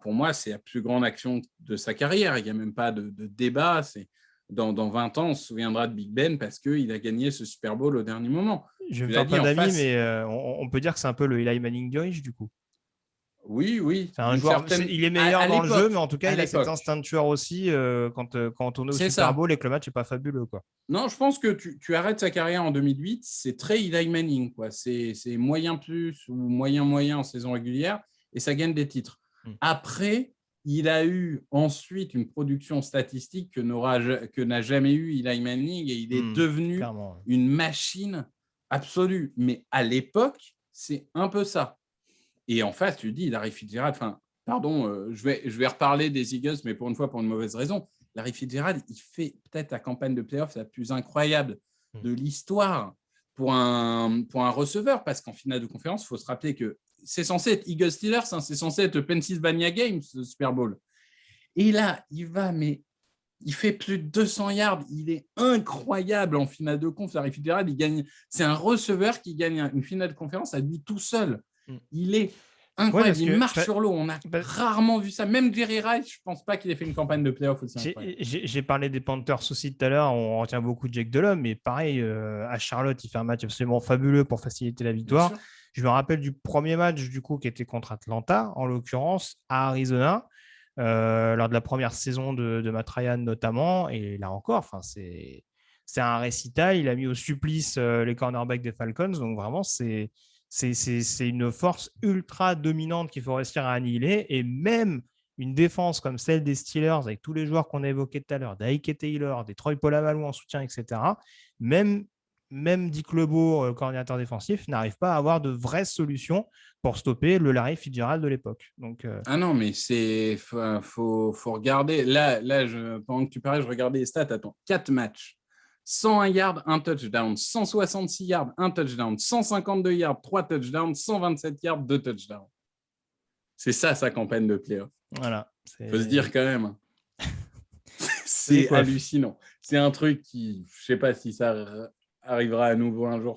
pour moi, c'est la plus grande action de sa carrière. Il n'y a même pas de débat. C'est, dans 20 ans, on se souviendra de Big Ben parce qu'il a gagné ce Super Bowl au dernier moment. Je vais me faire pas d'amis, mais on peut dire que c'est un peu le Eli Manning Joyce, du coup. Oui. C'est un joueur, il est meilleur dans le jeu, mais en tout cas, il a cet instinct de tueur aussi quand on est au Super Bowl et que le match n'est pas fabuleux. Quoi. Non, je pense que tu arrêtes sa carrière en 2008, c'est très Eli Manning. Quoi. C'est moyen plus ou moyen en saison régulière et ça gagne des titres. Après, il a eu ensuite une production statistique que n'a jamais eu Eli Manning et il est devenu une machine absolue. Mais à l'époque, c'est un peu ça. Et en face, tu dis, Larry Fitzgerald, je vais reparler des Eagles, mais pour une fois, pour une mauvaise raison. Larry Fitzgerald, il fait peut-être la campagne de playoff la plus incroyable de l'histoire pour un receveur, parce qu'en finale de conférence, il faut se rappeler que c'est censé être Eagles-Steelers, hein, c'est censé être Pennsylvania Games, ce Super Bowl. Et là, il fait plus de 200 yards, il est incroyable en finale de conf. Larry Fitzgerald, il gagne. C'est un receveur qui gagne une finale de conférence à lui tout seul. Il est incroyable, il marche sur l'eau. On a rarement vu ça. Même Jerry Rice, je ne pense pas qu'il ait fait une campagne de playoff aussi. J'ai parlé des Panthers aussi tout à l'heure. On retient beaucoup de Jake Delhomme, mais pareil, à Charlotte, il fait un match absolument fabuleux pour faciliter la victoire. Je me rappelle du premier match du coup qui était contre Atlanta, en l'occurrence, à Arizona. Lors de la première saison de Matt Ryan notamment, et là encore, c'est un récital. Il a mis au supplice les cornerbacks des Falcons, donc vraiment c'est une force ultra dominante qu'il faut réussir à annihiler, et même une défense comme celle des Steelers avec tous les joueurs qu'on a évoqués tout à l'heure, d'Ike Taylor, des Troy Polamalu en soutien, etc. Même Dick LeBeau, coordinateur défensif, n'arrive pas à avoir de vraies solutions pour stopper le Larry Fitzgerald de l'époque. Donc, Ah non, mais c'est faut regarder. Là pendant que tu parlais, je regardais les stats. Attends, 4 matchs. 101 yards, 1 touchdown. 166 yards, 1 touchdown. 152 yards, 3 touchdowns. 127 yards, 2 touchdowns. C'est ça, sa campagne de playoff. Voilà. Il faut se dire quand même. C'est hallucinant. C'est un truc qui, je ne sais pas si ça arrivera à nouveau un jour.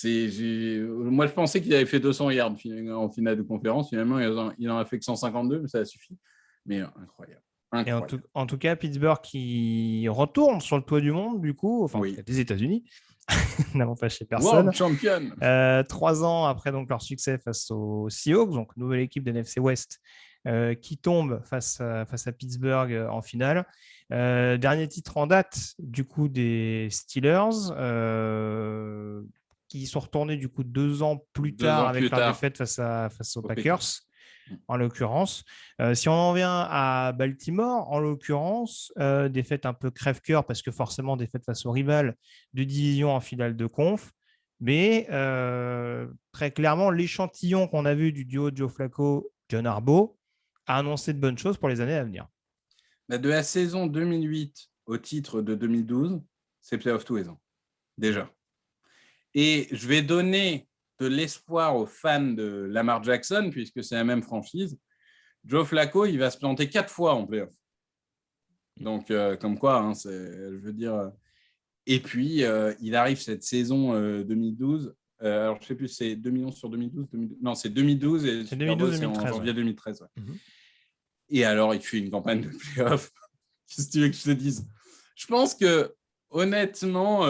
Moi, je pensais qu'il avait fait 200 yards en finale de conférence. Finalement, il n'en a fait que 152, mais ça suffit. Mais incroyable. Et en tout cas, Pittsburgh qui retourne sur le toit du monde, du coup, des États-Unis, n'avons pas chez personne. World champion. 3 ans après donc, leur succès face aux Seahawks, donc nouvelle équipe de NFC West qui tombe face à Pittsburgh en finale. Dernier titre en date, du coup, des Steelers, qui sont retournés du coup 2 ans plus tard avec leur défaite face aux Packers. En l'occurrence. Si on en vient à Baltimore, en l'occurrence, défaite un peu crève-cœur parce que forcément défaite face au rival de division en finale de conf. Mais très clairement, l'échantillon qu'on a vu du duo Joe Flacco, John Harbaugh a annoncé de bonnes choses pour les années à venir. De la saison 2008 au titre de 2012, c'est playoff tous les ans, déjà. Et je vais donner de l'espoir aux fans de Lamar Jackson, puisque c'est la même franchise. Joe Flacco, il va se planter 4 fois en playoff. Donc, comme quoi, hein, je veux dire. Et puis, il arrive cette saison 2012. Alors, je ne sais plus, c'est 2011 sur 2012, Non, c'est 2012 et c'est 2012, c'est en janvier 2013. Ouais. Mm-hmm. Et alors, il fait une campagne de playoff. Qu'est-ce que tu veux que je te dise ? Je pense que, honnêtement,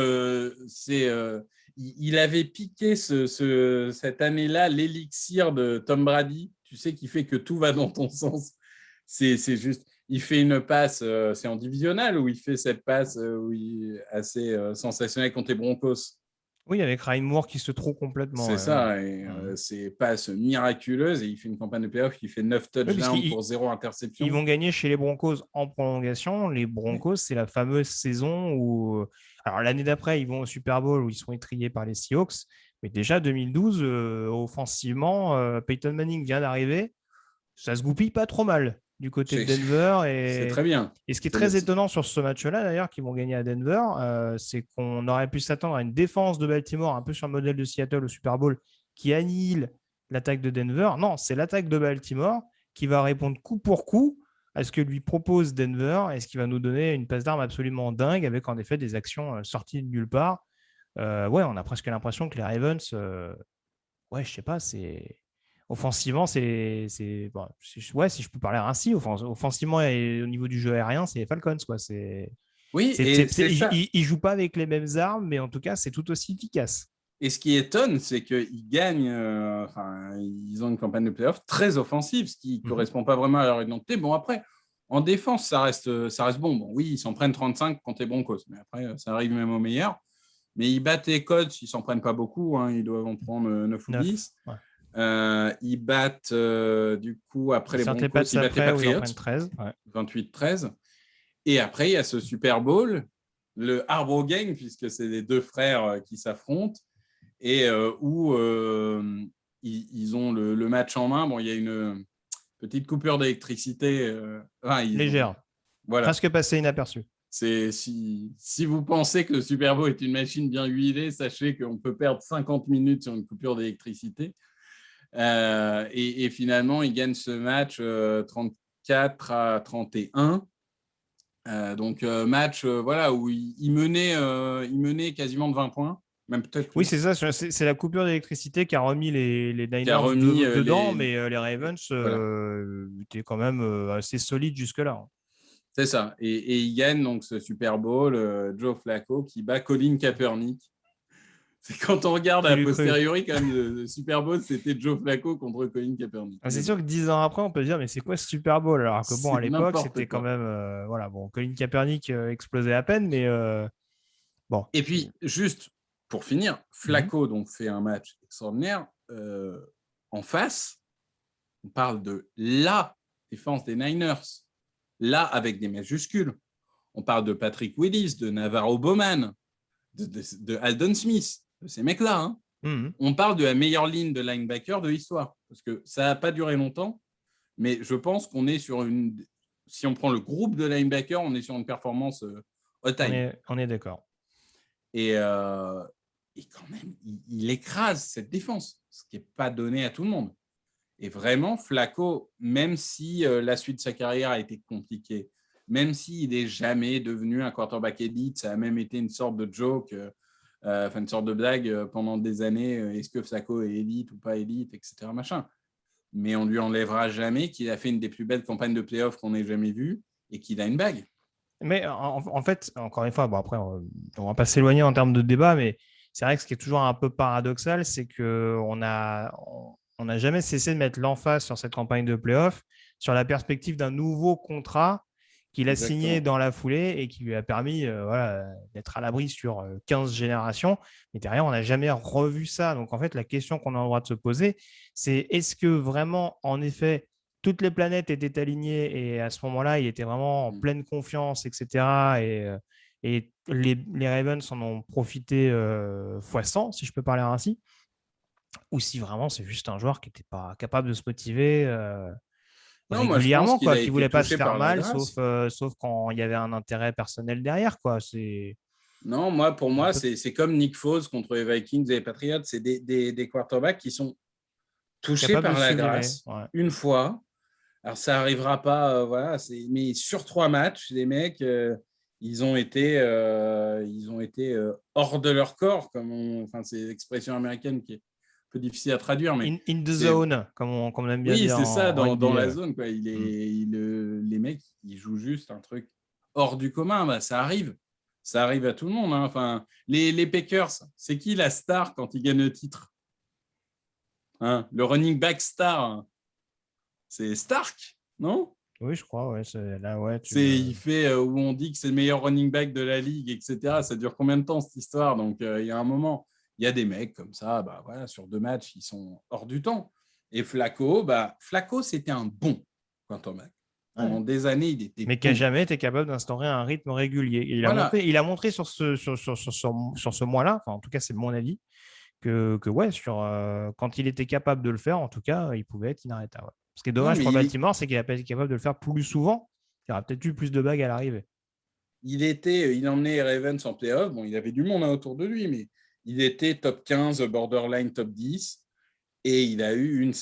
il avait piqué cette année-là l'élixir de Tom Brady, tu sais, qui fait que tout va dans ton sens. C'est juste, il fait une passe, c'est en divisional où il fait cette passe assez sensationnelle contre les Broncos. Oui, avec Ryan Moore qui se trouve complètement. C'est ça, et c'est passe miraculeuse, et il fait une campagne de playoff qui fait 9 touchdowns pour 0 interception. Ils vont gagner chez les Broncos en prolongation. Les Broncos, c'est la fameuse saison où... Alors, l'année d'après, ils vont au Super Bowl où ils sont étrillés par les Seahawks. Mais déjà, 2012, offensivement, Peyton Manning vient d'arriver. Ça se goupille pas trop mal du côté de Denver. C'est très bien. Et ce qui est très étonnant sur ce match-là, d'ailleurs, qu'ils vont gagner à Denver, c'est qu'on aurait pu s'attendre à une défense de Baltimore, un peu sur le modèle de Seattle au Super Bowl, qui annihile l'attaque de Denver. Non, c'est l'attaque de Baltimore qui va répondre coup pour coup à ce que lui propose Denver et ce qui va nous donner une passe d'armes absolument dingue avec en effet des actions sorties de nulle part. Ouais, on a presque l'impression que les Ravens, ouais, je sais pas, c'est offensivement, bon, ouais, si je peux parler ainsi, offensivement et au niveau du jeu aérien, c'est Falcons, quoi. Oui, et c'est ça. Ils jouent pas avec les mêmes armes, mais en tout cas, c'est tout aussi efficace. Et ce qui étonne, c'est qu'ils gagnent, ils ont une campagne de playoff très offensive, ce qui ne correspond pas vraiment à leur identité. Bon, après, en défense, ça reste bon. Bon, oui, ils s'en prennent 35 contre les Broncos, mais après, ça arrive même aux meilleurs. Mais ils battent les Colts, ils ne s'en prennent pas beaucoup, hein, ils doivent en prendre 9 ou 10. Ouais. Ils battent, du coup, après les Broncos, ils battent les Patriots, 28-13. Et après, il y a ce Super Bowl, le Harbaugh Gang, puisque c'est les deux frères qui s'affrontent, et où ils ont le match en main. Bon, il y a une petite coupure d'électricité. Légère. Voilà. Presque passé inaperçu. Si vous pensez que le Super Bowl est une machine bien huilée, sachez qu'on peut perdre 50 minutes sur une coupure d'électricité. Et finalement, ils gagnent ce match 34-31. Donc, match voilà, où il menait quasiment de 20 points. Même peut-être plus. Oui, c'est ça. C'est la coupure d'électricité qui a remis les Niners dedans, mais les Ravens étaient quand même assez solides jusque-là. C'est ça. Et ils gagnent donc ce Super Bowl, Joe Flacco qui bat Colin Kaepernick. C'est quand on regarde a posteriori, quand même, le Super Bowl, c'était Joe Flacco contre Colin Kaepernick. C'est sûr que 10 ans après, on peut dire, mais c'est quoi ce Super Bowl? Alors que bon, à l'époque, c'était quand même. Voilà, bon, Colin Kaepernick explosait à peine, mais bon. Et puis, juste pour finir, Flacco donc, fait un match extraordinaire. En face, on parle de la défense des Niners. Là, avec des majuscules. On parle de Patrick Willis, de Navarro Bowman, de Aldon Smith, de ces mecs-là. Hein. On parle de la meilleure ligne de linebacker de l'histoire. Parce que ça n'a pas duré longtemps, mais je pense qu'on est sur une... Si on prend le groupe de linebacker, on est sur une performance all-time. On est d'accord. Et quand même, il écrase cette défense, ce qui n'est pas donné à tout le monde. Et vraiment, Flacco, même si la suite de sa carrière a été compliquée, même s'il n'est jamais devenu un quarterback élite, ça a même été une sorte de joke, une sorte de blague pendant des années, est-ce que Flacco est élite ou pas élite, etc. Machin. Mais on ne lui enlèvera jamais qu'il a fait une des plus belles campagnes de playoffs qu'on ait jamais vues et qu'il a une bague. Mais en fait, encore une fois, bon, après, on ne va pas s'éloigner en termes de débat, mais c'est vrai que ce qui est toujours un peu paradoxal, c'est qu'on n'a jamais cessé de mettre l'emphase sur cette campagne de playoff, sur la perspective d'un nouveau contrat qu'il a signé dans la foulée et qui lui a permis d'être à l'abri sur 15 générations. Mais derrière, on n'a jamais revu ça. Donc, en fait, la question qu'on a le droit de se poser, c'est est-ce que vraiment, en effet, toutes les planètes étaient alignées et à ce moment-là, il était vraiment en pleine confiance, etc. Et les Ravens en ont profité x100, si je peux parler ainsi. Ou si vraiment c'est juste un joueur qui n'était pas capable de se motiver régulièrement, qui ne voulait pas se faire mal, sauf quand il y avait un intérêt personnel derrière. Quoi. Non, pour moi, c'est comme Nick Foles contre les Vikings et les Patriots. C'est des quarterbacks qui sont touchés par la grâce une fois. Alors, ça n'arrivera pas, mais sur 3 matchs, les mecs, ils ont été hors de leur corps, c'est l'expression américaine qui est un peu difficile à traduire. Mais in the zone, comme on aime bien dire. Oui, c'est ça, dans la zone. Quoi. Les mecs, ils jouent juste un truc hors du commun. Ça arrive. Ça arrive à tout le monde. Hein. Enfin, les Packers, c'est qui la star quand ils gagnent le titre? Hein, le running back star, hein. C'est Stark, non? Oui, je crois. Il fait où on dit que c'est le meilleur running back de la ligue, etc. Ça dure combien de temps cette histoire? Donc, il y a un moment, il y a des mecs comme ça, sur 2 matchs, ils sont hors du temps. Et Flacco, c'était un bon quarterback. Pendant des années, il était mais qui n'a jamais été capable d'instaurer un rythme régulier. Il a montré sur ce mois-là, en tout cas, c'est mon avis, ouais, quand il était capable de le faire, en tout cas, il pouvait être inarrêtable. Ouais. Ce qui est Non, dommage mais pour Baltimore, c'est qu'il n'a pas été capable de le faire plus souvent. Il y aura peut-être eu plus de bagues à l'arrivée. il emmenait Ravens en playoff. Bon, il avait du monde autour de lui, mais il était top 15, borderline top 10. Et il a eu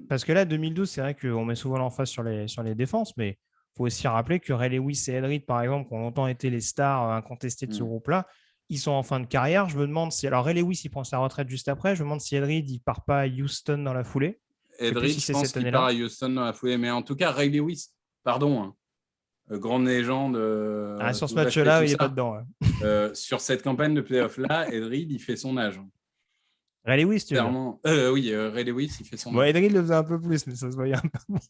Parce que là, 2012, c'est vrai qu'on met souvent l'emphase sur les défenses, mais il faut aussi rappeler que Ray Lewis et Ed Reed, par exemple, qui ont longtemps été les stars incontestées de ce groupe-là, ils sont en fin de carrière. Je me demande si. Alors, Ray Lewis, il prend sa retraite juste après. Je me demande si Ed Reed, il part pas à Houston dans la foulée. Je sais plus Edridge, si je c'est pense cette qu'il part année-là. à Houston dans la foulée. Mais en tout cas, Ray Lewis, pardon, hein, grande légende, Sur ce tout respect, match-là, tout il n'est pas ça. dedans. Ouais. Sur cette campagne de playoff-là, Edridge, il fait son âge. Ray Lewis, tu veux dire. Clairement. Oui, Ray Lewis, il fait son Bon, âge. Ed Reed le faisait un peu plus, mais ça se voyait un peu moins.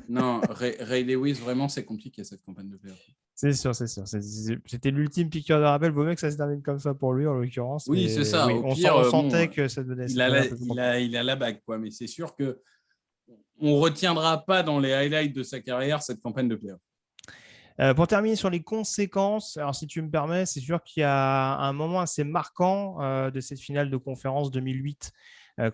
Non, Ray Lewis, vraiment, c'est compliqué cette campagne de playoff. C'est sûr, c'est sûr. C'était l'ultime piqûre de rappel. Vaut mieux que ça se termine comme ça pour lui, en l'occurrence. Oui, c'est Mais ça. oui, Au on pire, sentait que ça devenait, il ça devenait un peu trop. a la bague, quoi. Mais c'est sûr que on retiendra pas dans les highlights de sa carrière cette campagne de playoff. Pour terminer sur les conséquences, alors si tu me permets, c'est sûr qu'il y a un moment assez marquant de cette finale de conférence 2008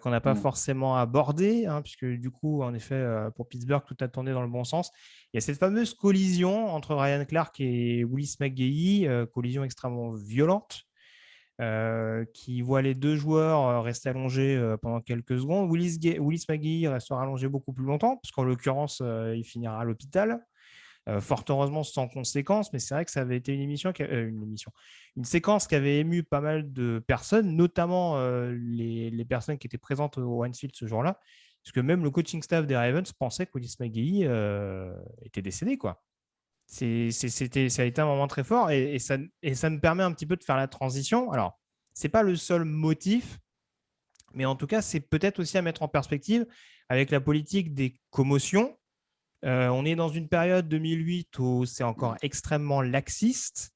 qu'on n'a pas forcément abordé, hein, puisque du coup, en effet, pour Pittsburgh, tout a tourné dans le bon sens. Il y a cette fameuse collision entre Ryan Clark et Willis McGahee, collision extrêmement violente, qui voit les deux joueurs rester allongés pendant quelques secondes. Willis McGahee restera allongé beaucoup plus longtemps, parce qu'en l'occurrence, il finira à l'hôpital. Fort heureusement sans conséquences, mais c'est vrai que ça avait été une séquence qui avait ému pas mal de personnes, notamment les personnes qui étaient présentes au Heinz Field ce jour-là, parce que même le coaching staff des Ravens pensait que Willis McGahee était décédé, quoi. Ça a été un moment très fort et ça me permet un petit peu de faire la transition. Alors, c'est pas le seul motif, mais en tout cas, c'est peut-être aussi à mettre en perspective avec la politique des commotions. On est dans une période 2008 où c'est encore extrêmement laxiste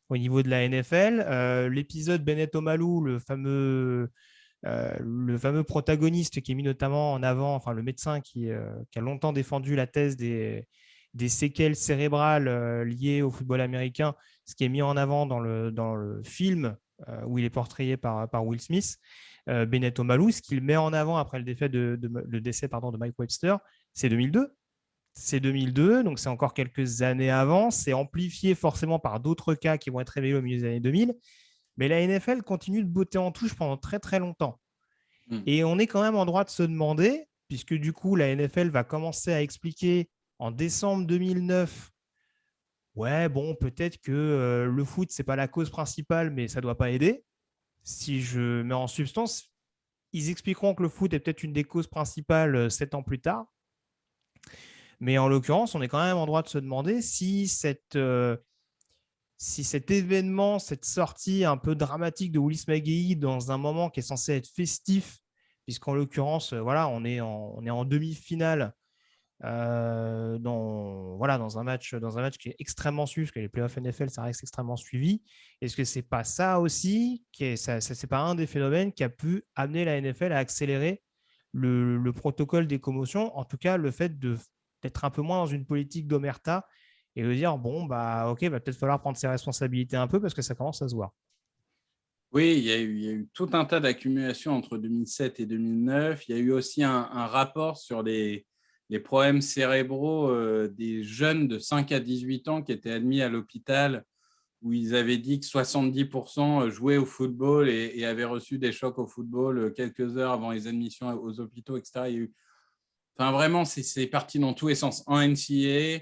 au niveau de la NFL. L'épisode Bennett Omalu, le fameux protagoniste qui est mis notamment en avant, enfin le médecin qui a longtemps défendu la thèse des séquelles cérébrales liées au football américain, ce qui est mis en avant dans le film où il est portrayé par Will Smith. Bennett Omalu, ce qu'il met en avant après le décès de Mike Webster, c'est 2002. C'est 2002, donc c'est encore quelques années avant. C'est amplifié forcément par d'autres cas qui vont être révélés au milieu des années 2000. Mais la NFL continue de botter en touche pendant très très longtemps. Et on est quand même en droit de se demander, puisque du coup la NFL va commencer à expliquer en décembre 2009, ouais bon peut-être que le foot c'est pas la cause principale, mais ça doit pas aider. Si je mets en substance, ils expliqueront que le foot est peut-être une des causes principales 7 ans plus tard. Mais en l'occurrence, on est quand même en droit de se demander si cet événement, cette sortie un peu dramatique de Willis McGahee dans un moment qui est censé être festif, puisqu'en l'occurrence, voilà, on est en demi-finale dans un match qui est extrêmement suivi, parce que les playoffs NFL, ça reste extrêmement suivi. Est-ce que c'est pas ça aussi, c'est pas un des phénomènes qui a pu amener la NFL à accélérer le protocole des commotions, en tout cas le fait d'être un peu moins dans une politique d'omerta et de dire bon bah ok, va peut-être falloir prendre ses responsabilités un peu parce que ça commence à se voir. Oui, il y a eu tout un tas d'accumulations entre 2007 et 2009. Il y a eu aussi un rapport sur les problèmes cérébraux des jeunes de 5 à 18 ans qui étaient admis à l'hôpital, où ils avaient dit que 70% jouaient au football et avaient reçu des chocs au football quelques heures avant les admissions aux hôpitaux, etc. Il y a eu... Enfin, vraiment, c'est parti dans tous les sens. En NCAA,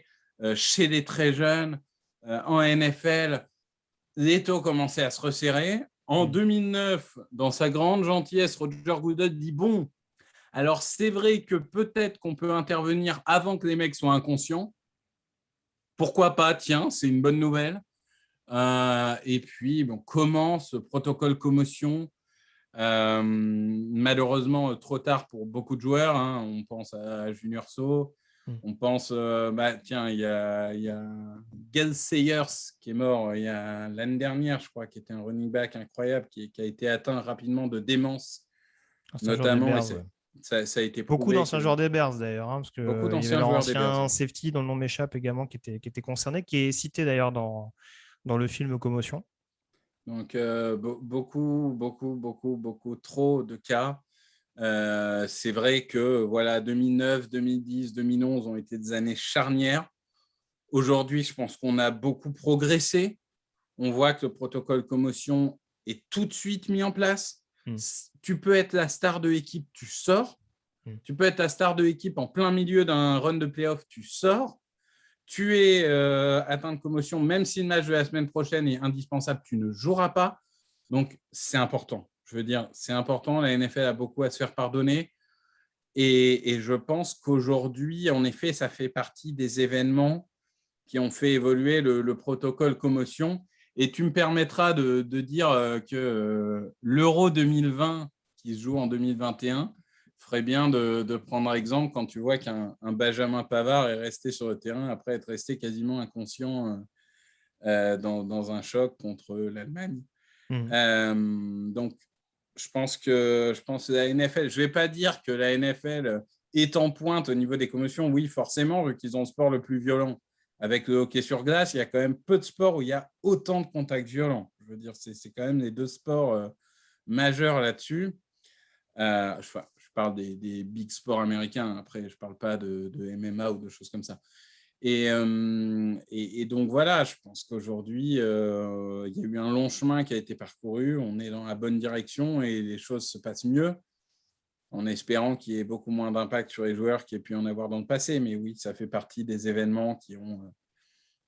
chez les très jeunes, en NFL, les taux commençaient à se resserrer. En 2009, dans sa grande gentillesse, Roger Goodell dit bon, alors c'est vrai que peut-être qu'on peut intervenir avant que les mecs soient inconscients. Pourquoi pas? Tiens, c'est une bonne nouvelle. Et puis, bon, commence ce protocole commotion. Malheureusement, trop tard pour beaucoup de joueurs. Hein. On pense à Junior Seau. On pense, tiens, il y a Gale Sayers qui est mort l'année dernière, je crois, qui était un running back incroyable, qui a été atteint rapidement de démence, notamment. Bears, ça a été beaucoup d'anciens joueurs des Bears d'ailleurs, hein, parce qu'il y avait leur ancien safety dont le nom m'échappe également qui était concerné, qui est cité d'ailleurs dans le film Commotion. Donc, beaucoup trop de cas. C'est vrai que voilà, 2009, 2010, 2011 ont été des années charnières. Aujourd'hui, je pense qu'on a beaucoup progressé. On voit que le protocole commotion est tout de suite mis en place. Tu peux être la star de l'équipe, tu sors. Tu peux être la star de l'équipe en plein milieu d'un run de playoff, tu sors. Tu es atteint de commotion, même si le match de la semaine prochaine est indispensable, tu ne joueras pas. Donc, c'est important. Je veux dire, c'est important. La NFL a beaucoup à se faire pardonner. Et je pense qu'aujourd'hui, en effet, ça fait partie des événements qui ont fait évoluer le protocole commotion. Et tu me permettras de dire que l'Euro 2020, qui se joue en 2021, ferait bien de prendre exemple quand tu vois qu'un Benjamin Pavard est resté sur le terrain après être resté quasiment inconscient dans un choc contre l'Allemagne. Donc, je pense que la NFL, je ne vais pas dire que la NFL est en pointe au niveau des commotions. Oui, forcément, vu qu'ils ont le sport le plus violent. Avec le hockey sur glace, il y a quand même peu de sports où il y a autant de contacts violents. Je veux dire, c'est quand même les deux sports majeurs là-dessus. Je parle des big sports américains. Après, je ne parle pas de MMA ou de choses comme ça. Et donc, voilà, je pense qu'aujourd'hui, il y a eu un long chemin qui a été parcouru. On est dans la bonne direction et les choses se passent mieux, en espérant qu'il y ait beaucoup moins d'impact sur les joueurs qu'il y ait pu en avoir dans le passé. Mais oui, ça fait partie des événements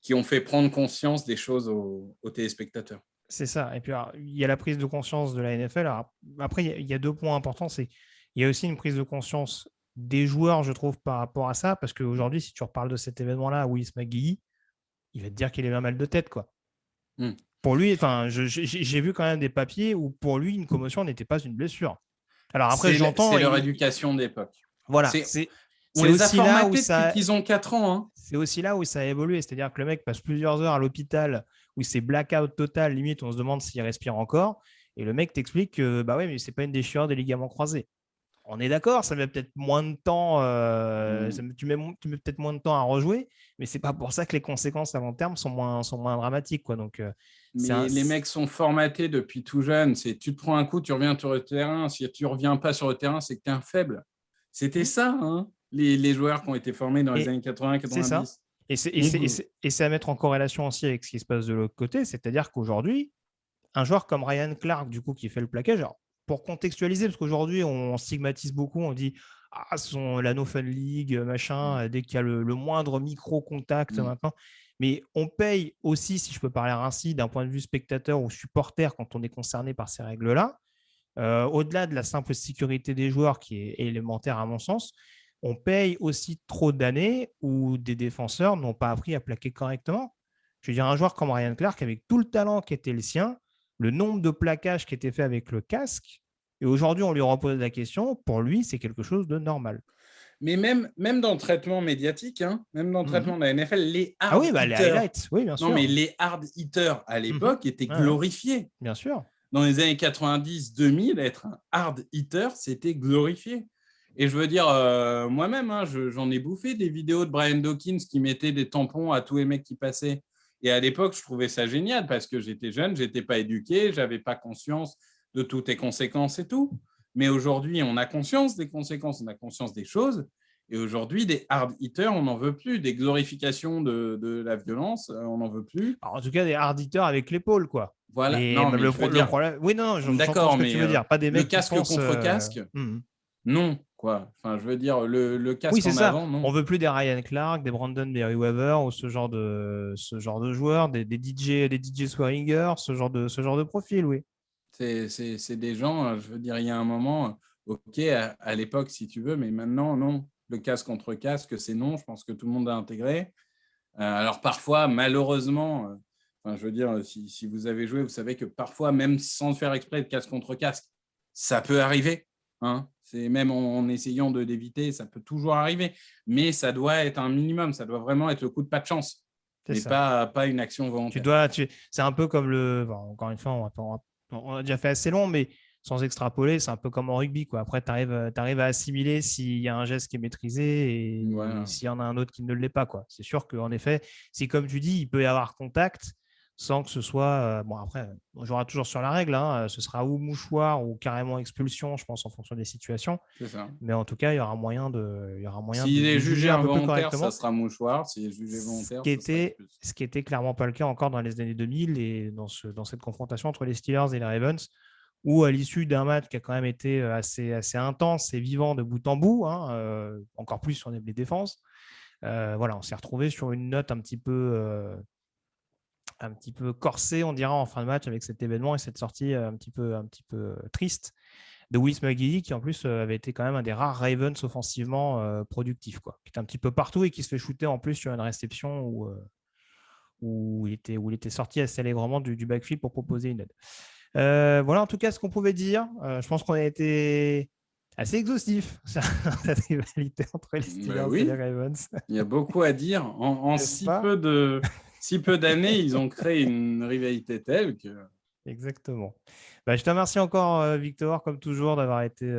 qui ont fait prendre conscience des choses aux téléspectateurs. C'est ça. Et puis, alors, il y a la prise de conscience de la NFL. Alors, après, il y a deux points importants. Il y a aussi une prise de conscience des joueurs, je trouve, par rapport à ça. Parce qu'aujourd'hui, si tu reparles de cet événement-là, Willis McGahee, il va te dire qu'il a eu un mal de tête, quoi. Pour lui, j'ai vu quand même des papiers où pour lui, une commotion n'était pas une blessure. Alors après, j'entends. C'est leur éducation d'époque. Voilà. On les a formatés depuis qu'ils ont 4 ans. Hein. C'est aussi là où ça a évolué. C'est-à-dire que le mec passe plusieurs heures à l'hôpital où c'est blackout total, limite, on se demande s'il respire encore. Et le mec t'explique que, bah ouais, mais c'est pas une déchirure des ligaments croisés. On est d'accord, ça met peut-être moins de temps, tu mets peut-être moins de temps à rejouer, mais c'est pas pour ça que les conséquences à long terme sont moins dramatiques, quoi. Donc, mais les mecs sont formatés depuis tout jeune. Tu te prends un coup, tu reviens sur le terrain. Si tu reviens pas sur le terrain, c'est que tu es un faible. C'était ça, hein, les joueurs qui ont été formés dans les années 80-90. C'est ça. Et c'est à mettre en corrélation aussi avec ce qui se passe de l'autre côté, c'est-à-dire qu'aujourd'hui, un joueur comme Ryan Clark, du coup, qui fait le plaquage, alors, pour contextualiser, parce qu'aujourd'hui, on stigmatise beaucoup, on dit la No Fun League, machin, dès qu'il y a le moindre micro-contact maintenant. Mais on paye aussi, si je peux parler ainsi, d'un point de vue spectateur ou supporter, quand on est concerné par ces règles-là, au-delà de la simple sécurité des joueurs, qui est élémentaire à mon sens, on paye aussi trop d'années où des défenseurs n'ont pas appris à plaquer correctement. Je veux dire, un joueur comme Ryan Clark, avec tout le talent qui était le sien, le nombre de plaquages qui était fait avec le casque, et aujourd'hui, on lui repose la question, pour lui, c'est quelque chose de normal. Mais même dans le traitement médiatique, hein, même dans le traitement de la NFL, les hard hitters, les highlights, oui, bien sûr. Non, mais les hard hitters à l'époque étaient glorifiés. Bien sûr. Dans les années 90-2000, être un hard hitter, c'était glorifié. Et je veux dire, moi-même, hein, j'en ai bouffé des vidéos de Brian Dawkins qui mettait des tampons à tous les mecs qui passaient. Et à l'époque, je trouvais ça génial parce que j'étais jeune, je n'étais pas éduqué, je n'avais pas conscience de toutes les conséquences et tout. Mais aujourd'hui, on a conscience des conséquences, on a conscience des choses. Et aujourd'hui, des hard hitters, on n'en veut plus. Des glorifications de la violence, on n'en veut plus. Alors, en tout cas, des hard hitters avec l'épaule, quoi. Voilà. Et non, mais le problème. Oui, non, d'accord, ce que tu veux dire. Pas des mecs le casque qui pensent, contre casque, non, quoi. Enfin, je veux dire, le casque en avant, non. On veut plus des Ryan Clark, des Brandon Berry-Weaver ou ce genre de joueurs, des DJ Swearinger, ce genre de profil, oui. C'est des gens, je veux dire, il y a un moment, ok, à l'époque, si tu veux, mais maintenant, non. Le casque contre casque, c'est non. Je pense que tout le monde a intégré. Alors, parfois, malheureusement, je veux dire, si vous avez joué, vous savez que parfois, même sans faire exprès de casque contre casque, ça peut arriver. Hein. C'est même en essayant d'éviter, ça peut toujours arriver. Mais ça doit être un minimum. Ça doit vraiment être le coup de pas de chance. Mais pas une action volontaire. C'est un peu comme encore une fois, on a déjà fait assez long, mais sans extrapoler, c'est un peu comme en rugby, quoi. Après, tu arrives à assimiler s'il y a un geste qui est maîtrisé et s'il y en a un autre qui ne l'est pas, quoi. C'est sûr qu'en effet, si comme tu dis, il peut y avoir contact, sans que ce soit… bon, après, on jouera toujours sur la règle, hein, ce sera ou mouchoir ou carrément expulsion, je pense, en fonction des situations. C'est ça. Mais en tout cas, il y aura moyen S'il est de jugé juger un peu plus involontaire, ça correctement. sera mouchoir. S'il est jugé volontaire, ça sera expulsion. Ce qui était clairement pas le cas encore dans les années 2000 et dans cette confrontation entre les Steelers et les Ravens, où à l'issue d'un match qui a quand même été assez intense et vivant de bout en bout, hein, encore plus sur les défenses, voilà, on s'est retrouvé sur une note un petit peu corsée, on dira, en fin de match avec cet événement et cette sortie un petit peu triste de Wes McGee, qui en plus avait été quand même un des rares Ravens offensivement productifs, quoi, qui était un petit peu partout et qui se fait shooter en plus sur une réception où il était sorti assez allègrement du backfield pour proposer une aide. Voilà en tout cas ce qu'on pouvait dire. Je pense qu'on a été assez exhaustif sur cette rivalité entre les Steelers et les Ravens. Il y a beaucoup à dire. En si peu d'années, ils ont créé une rivalité telle que… Exactement. Je te remercie encore, Victor, comme toujours, d'avoir été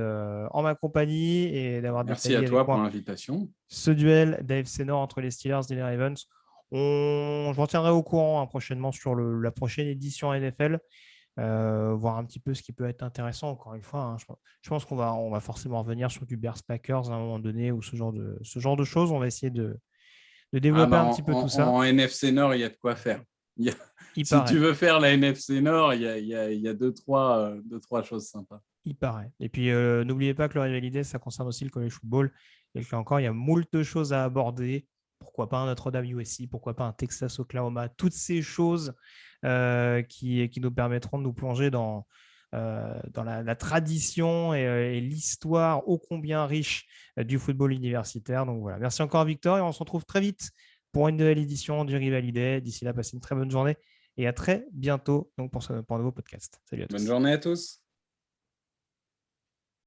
en ma compagnie et d'avoir Merci détaillé à toi avec pour moi l'invitation. ce duel d'AFC Nord entre les Steelers et les Ravens. Je vous tiendrai au courant prochainement sur la prochaine édition NFL, voir un petit peu ce qui peut être intéressant. Encore une fois, hein, je pense qu'on va forcément revenir sur du Bears Packers à un moment donné ou ce genre de choses. On va essayer de développer un petit peu tout ça. En NFC Nord, il y a de quoi faire. Si tu veux faire la NFC Nord, il y a deux, trois choses sympas. Il paraît. Et puis, n'oubliez pas que le rivalité, ça concerne aussi le college football. Et là encore, il y a moult choses à aborder. Pourquoi pas un Notre-Dame USC, pourquoi pas un Texas Oklahoma, toutes ces choses qui nous permettront de nous plonger dans la tradition et l'histoire ô combien riche du football universitaire. Donc voilà, merci encore Victor et on se retrouve très vite pour une nouvelle édition du Rivalité. D'ici là, passez une très bonne journée et à très bientôt donc, pour un nouveau podcast. Salut à tous. Bonne journée à tous.